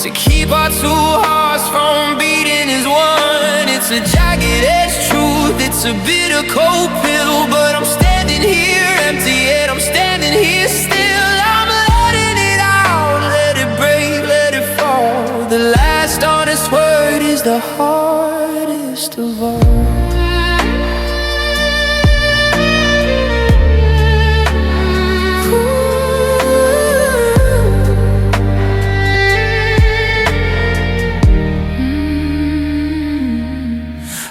to keep our two hearts from beating as one. It's a jagged-edged truth, it's a bitter cold pill, but I'm standing here empty yet I'm standing here still. I'm letting it out, let it break, let it fall. The last honest word is the hardest of all.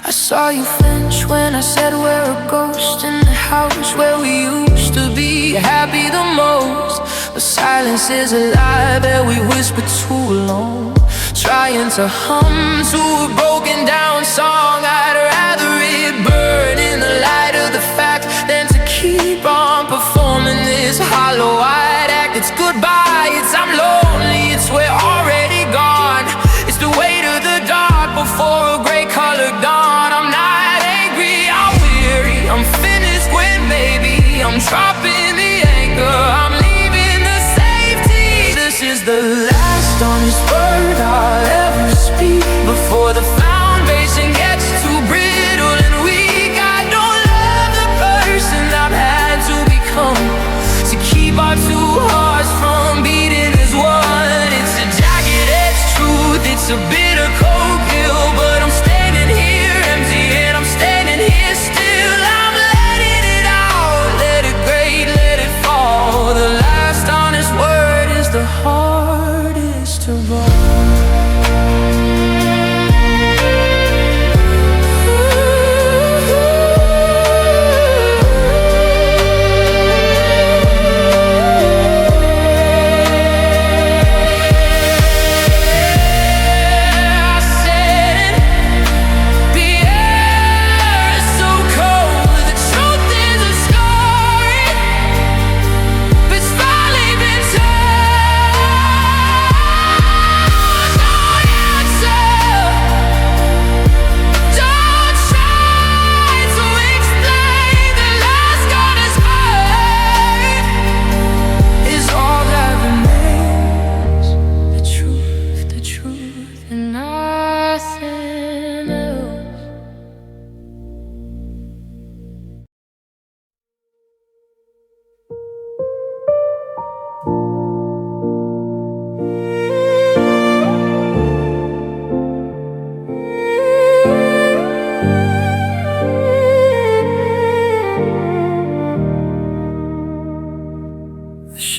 I saw you flinch when I said we're a ghost in the house where we used to be happy the most. But silence is a lie that we whisper too long, trying to hum to a broken down song. I'd rather it burn in the light of the fact than to keep on performing this hollow-eyed act. It's goodbye, it's I'm lonely, it's we're already gone. It's the weight of the dark before a gray colored dawn. I'm not angry, I'm weary, I'm finished when maybe I'm dropping the anger. I'm leaving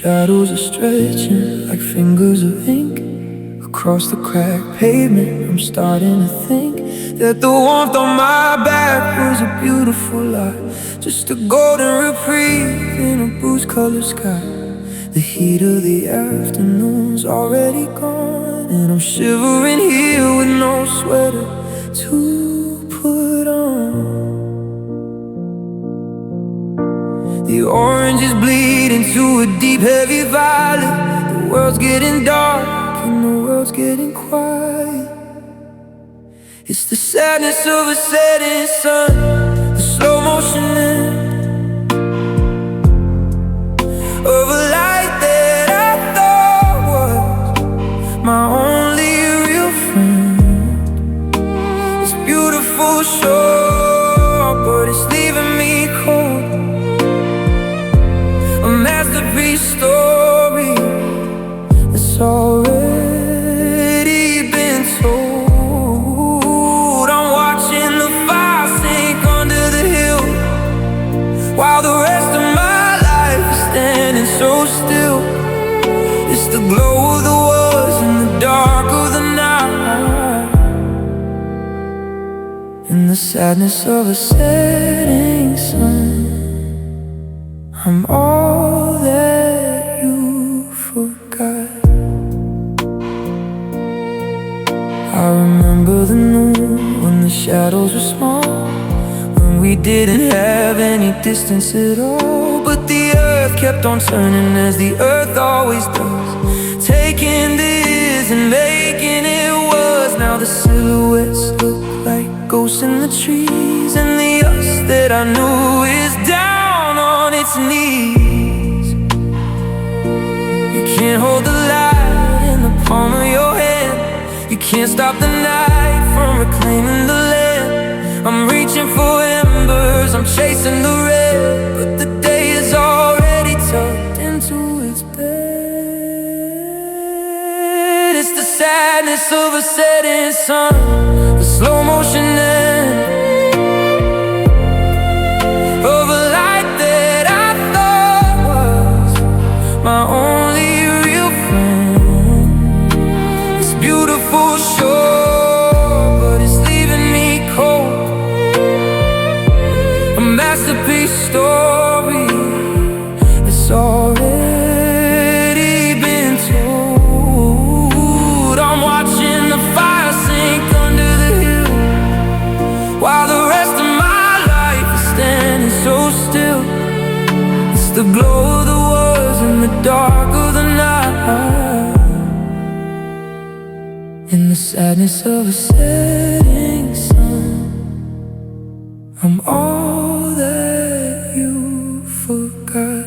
shadows are stretching like fingers of ink across the cracked pavement. I'm starting to think that the warmth on my back was a beautiful lie, just a golden reprieve in a bruise-colored sky. The heat of the afternoon's already gone, and I'm shivering here with no sweater to put on. The orange is bleeding to a deep, heavy violet. The world's getting dark and the world's getting quiet. It's the sadness of a setting sun, the slow motion end of a light that I thought was my only real friend. It's beautiful, sure, but it's leaving me cold. A masterpiece story that's already been told. I'm watching the fire sink under the hill, while the rest of my life is standing so still. It's the glow of the woods and the dark of the night, and the sadness of a setting sun. I'm all that you forgot. I remember the noon when the shadows were small, when we didn't have any distance at all. But the earth kept on turning as the earth always does, taking this and making it was. Now the silhouettes look like ghosts in the trees, and the us that I knew is down on its knees. You can't hold the light in the palm of your hand. You can't stop the night from reclaiming the land. I'm reaching for embers, I'm chasing the red, but the day is already tucked into its bed. It's the sadness of a setting sun, the slow motion end of a light that I thought was my only real friend. It's beautiful, sure, but it's leaving me cold. A masterpiece story that's already been told. I'm watching the fire sink under the hill, while the rest of my life is standing so still. It's the glow of the woods and the dark of the night, in the sadness of a setting sun. I'm all that you forgot.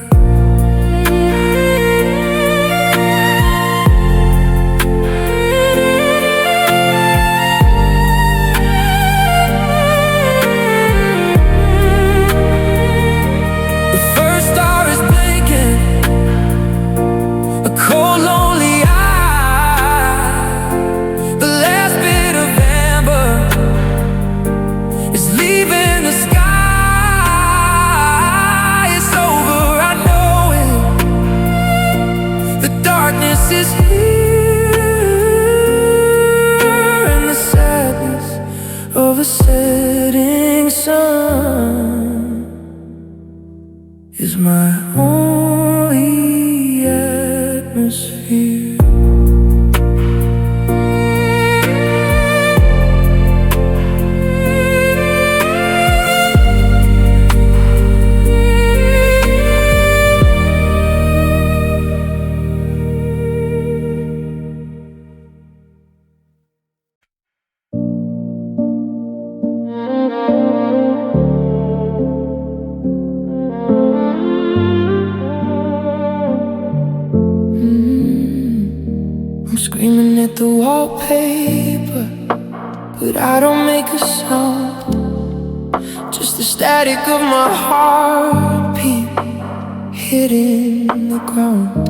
Is here, and the sadness of a setting sun is my only atmosphere. Screaming at the wallpaper, but I don't make a sound. Just the static of my heartbeat hitting the ground.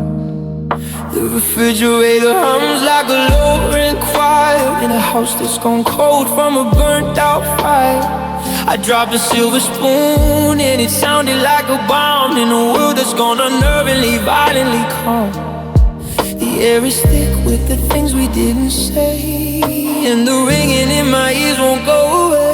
The refrigerator hums like a lowering choir in a house that's gone cold from a burnt out fire. I dropped a silver spoon and it sounded like a bomb in a world that's gone unnervingly, violently calm. The air is thick with the things we didn't say, and the ringing in my ears won't go away.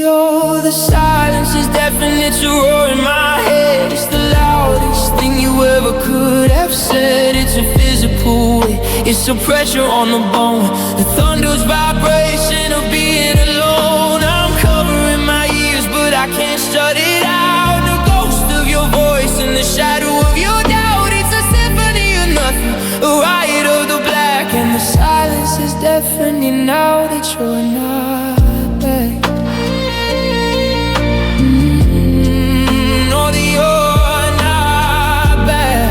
Oh, the silence is deafening to roar in my head. It's the loudest thing you ever could have said. It's a physical weight, it's a pressure on the bone, the thunder's vibration of being alone. I'm covering my ears but I can't shut it out. The ghost of your voice in the shadow of your doubt. It's a symphony of nothing, a riot of the black, and the silence is deafening now that you're not back. No, that you're not back.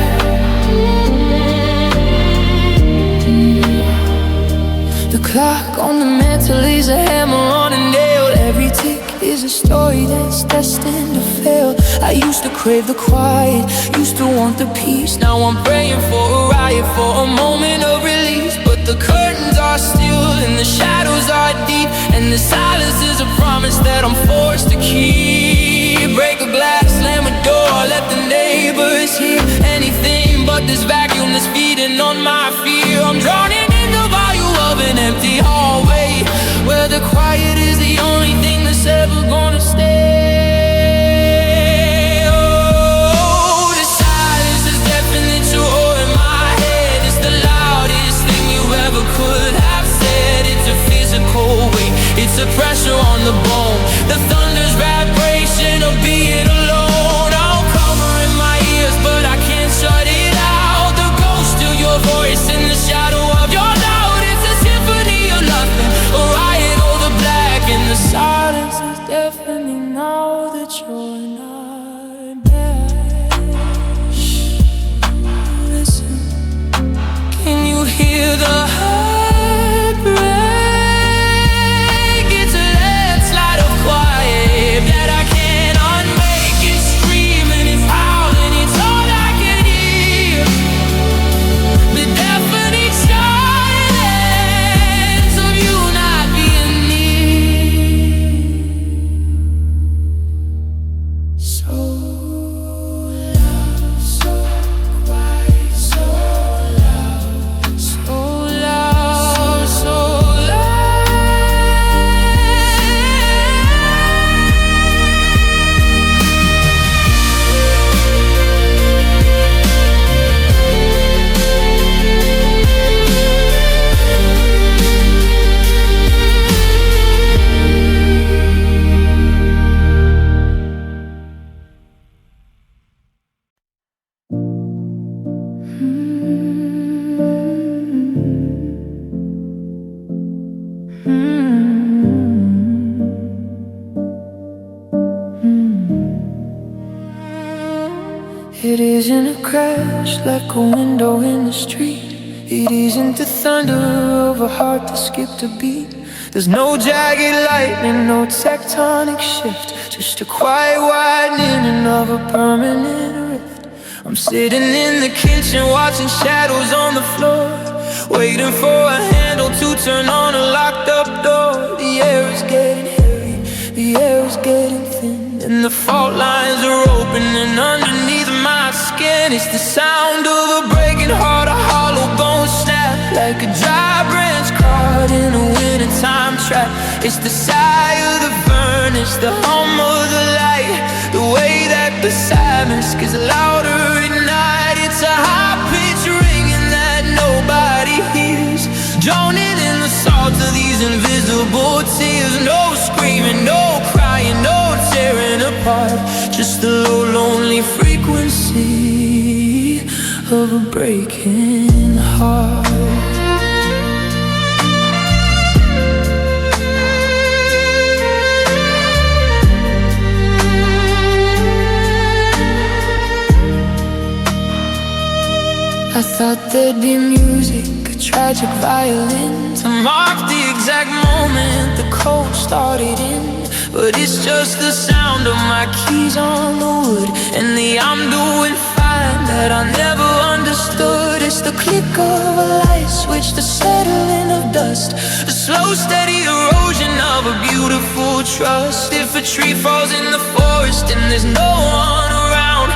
The clock on the mantle is a hammer on a nail. Every tick is a story that's destined to fail. I used to crave the quiet, used to want the peace. Now I'm praying for a riot, for a moment of release. But the curtains are still and the shadows are deep, and the silence is a promise that I'm forced to keep. Break a glass, slam a door, let the neighbors hear. Anything but this vacuum that's feeding on my fear. I'm drowning in the volume of an empty hallway, where the quiet is the only thing that's ever gonna stay. Oh, the silence is deafening to roar in my head. It's the loudest thing you ever could have said. It's a physical weight, it's a pressure on the bone, the thunder's vibration of being alone. I'm covering my ears but I can't shut it out. The ghost of your voice in the shadow of your doubt. It's a symphony of nothing, a riot of the black, and the silence is deafening now that you're not back. Shh, listen, can you hear the heartbreak? It's a landslide of quiet that I can't unmake. It's screaming, it's howling, it's all I can hear. The deafening silence of you not being near. So loud, so quiet, so loud, so loud, so it isn't a crash like a window in the street. It isn't the thunder of a heart that skipped a beat. There's no jagged lightning, no tectonic shift, just a quiet widening of a permanent rift. I'm sitting in the kitchen watching shadows on the floor, waiting for a handle to turn on a locked up door. The air is getting heavy, the air is getting thin, and the fault lines are opening underneath my skin. It's the sound of a breaking heart, a hollow bone snap, like a dry branch caught in a wintertime trap. It's the sigh of the furnace, the hum of the light, the way that the silence gets louder at night. It's a high-pitched ringing that nobody hears, drowning in the salt of these invisible tears. No screaming, no crying, no tearing apart, just the low, lonely frequency of a breaking heart. I thought there'd be music, a tragic violin, to mark the exact moment the cold started in. But it's just the sound of my keys on the wood, and the I'm doing fine mind that I never understood. It's the click of a light switch, the settling of dust, the slow steady erosion of a beautiful trust. If a tree falls in the forest and there's no one around,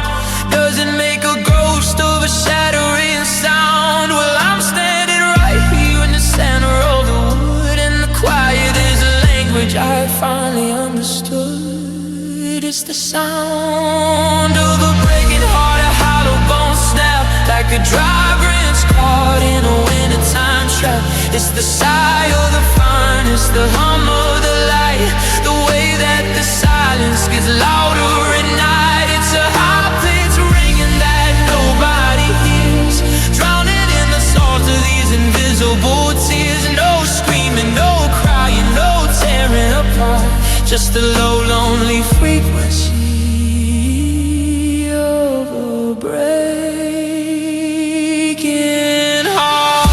does it make a ghost of a shattering sound? Well, I'm standing right here in the center of the wood, and the quiet is a language I finally understood. It's the sound of a breaking heart, a hollow bone snap, like a dry branch caught in a wintertime trap. It's the sigh of the fire, it's the hum of the light, the way that the silence gets louder at night. It's a heart that's ringing that nobody hears, drowning in the salt of these invisible tears. No screaming, no crying, no tearing apart, just a low, lonely frequency of a breaking heart.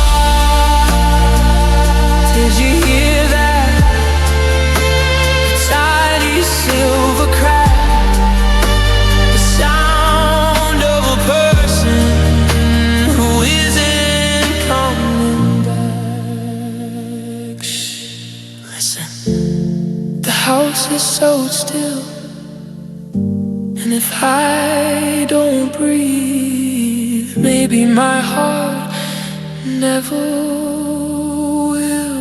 Did you hear that? A tiny silver crack, the sound of a person who isn't coming back. Shh, listen. The house is so still, and if I don't breathe, maybe my heart never will.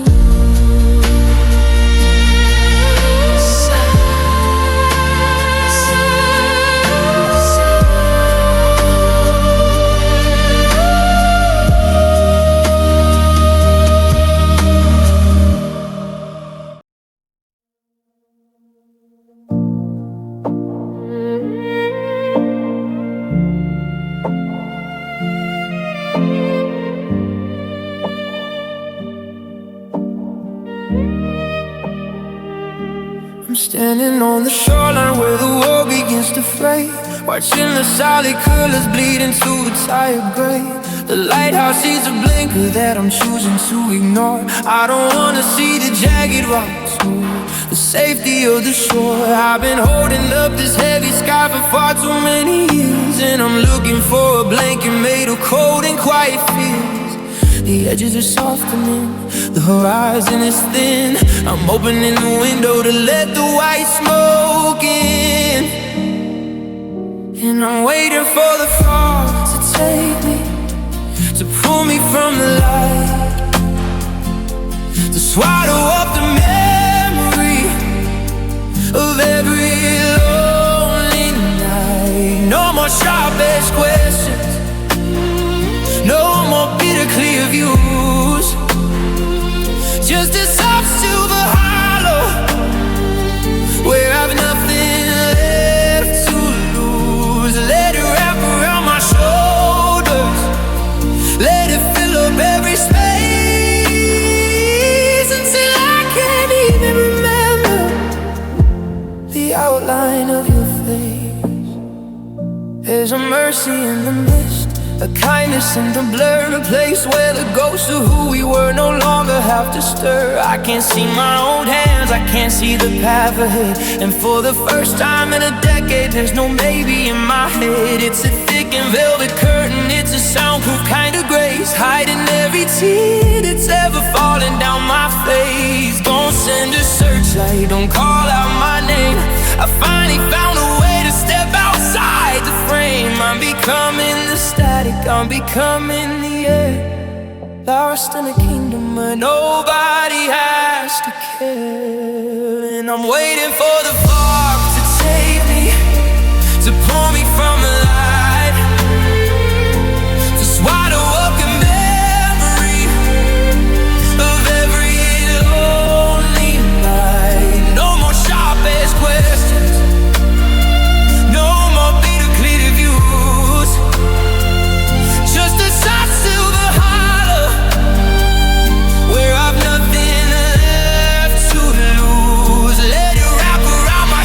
I'm standing on the shoreline where the world begins to fray, watching the solid colors bleed into a tired gray. The lighthouse sees a blinker that I'm choosing to ignore. I don't wanna see the jagged rocks or the safety of the shore. I've been holding up this heavy sky for far too many years, and I'm looking for a blanket made of cold and quiet fears. The edges are softening, the horizon is thin. I'm opening the window to let the white smoke in, and I'm waiting for the fog to take me, to pull me from the light, to swallow up the memory of every lonely night. No more sharp-edged questions, no more bitter clear views, just a soft silver hollow where I've nothing left to lose. Let it wrap around my shoulders, let it fill up every space until I can't even remember the outline of your face. There's a mercy in the mist, a kindness in the blur, a place where the ghosts of who we were no longer have to stir. I can't see my own hands, I can't see the path ahead, and for the first time in a decade, there's no maybe in my head. It's a thick and velvet curtain, it's a soundproof kind of grace, hiding every tear that's ever fallen down my face. Don't send a searchlight, don't call out my name. I finally found a way to step outside the frame. I'm becoming the static, I'm becoming the air, lost in a kingdom where nobody has to care. And I'm waiting for the fog to take me, to pull me from the light, to swallow up the memory of every lonely night. No more sharp-edged questions, no more bitter clear views, just a soft silver hollow where I've nothing left to lose. Let it wrap around my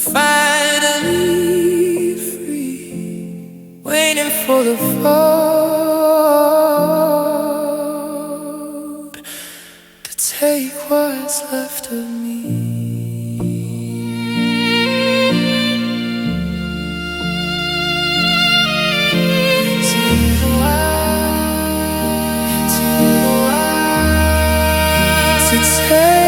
finally free, waiting for the fold to take what's left of me. To take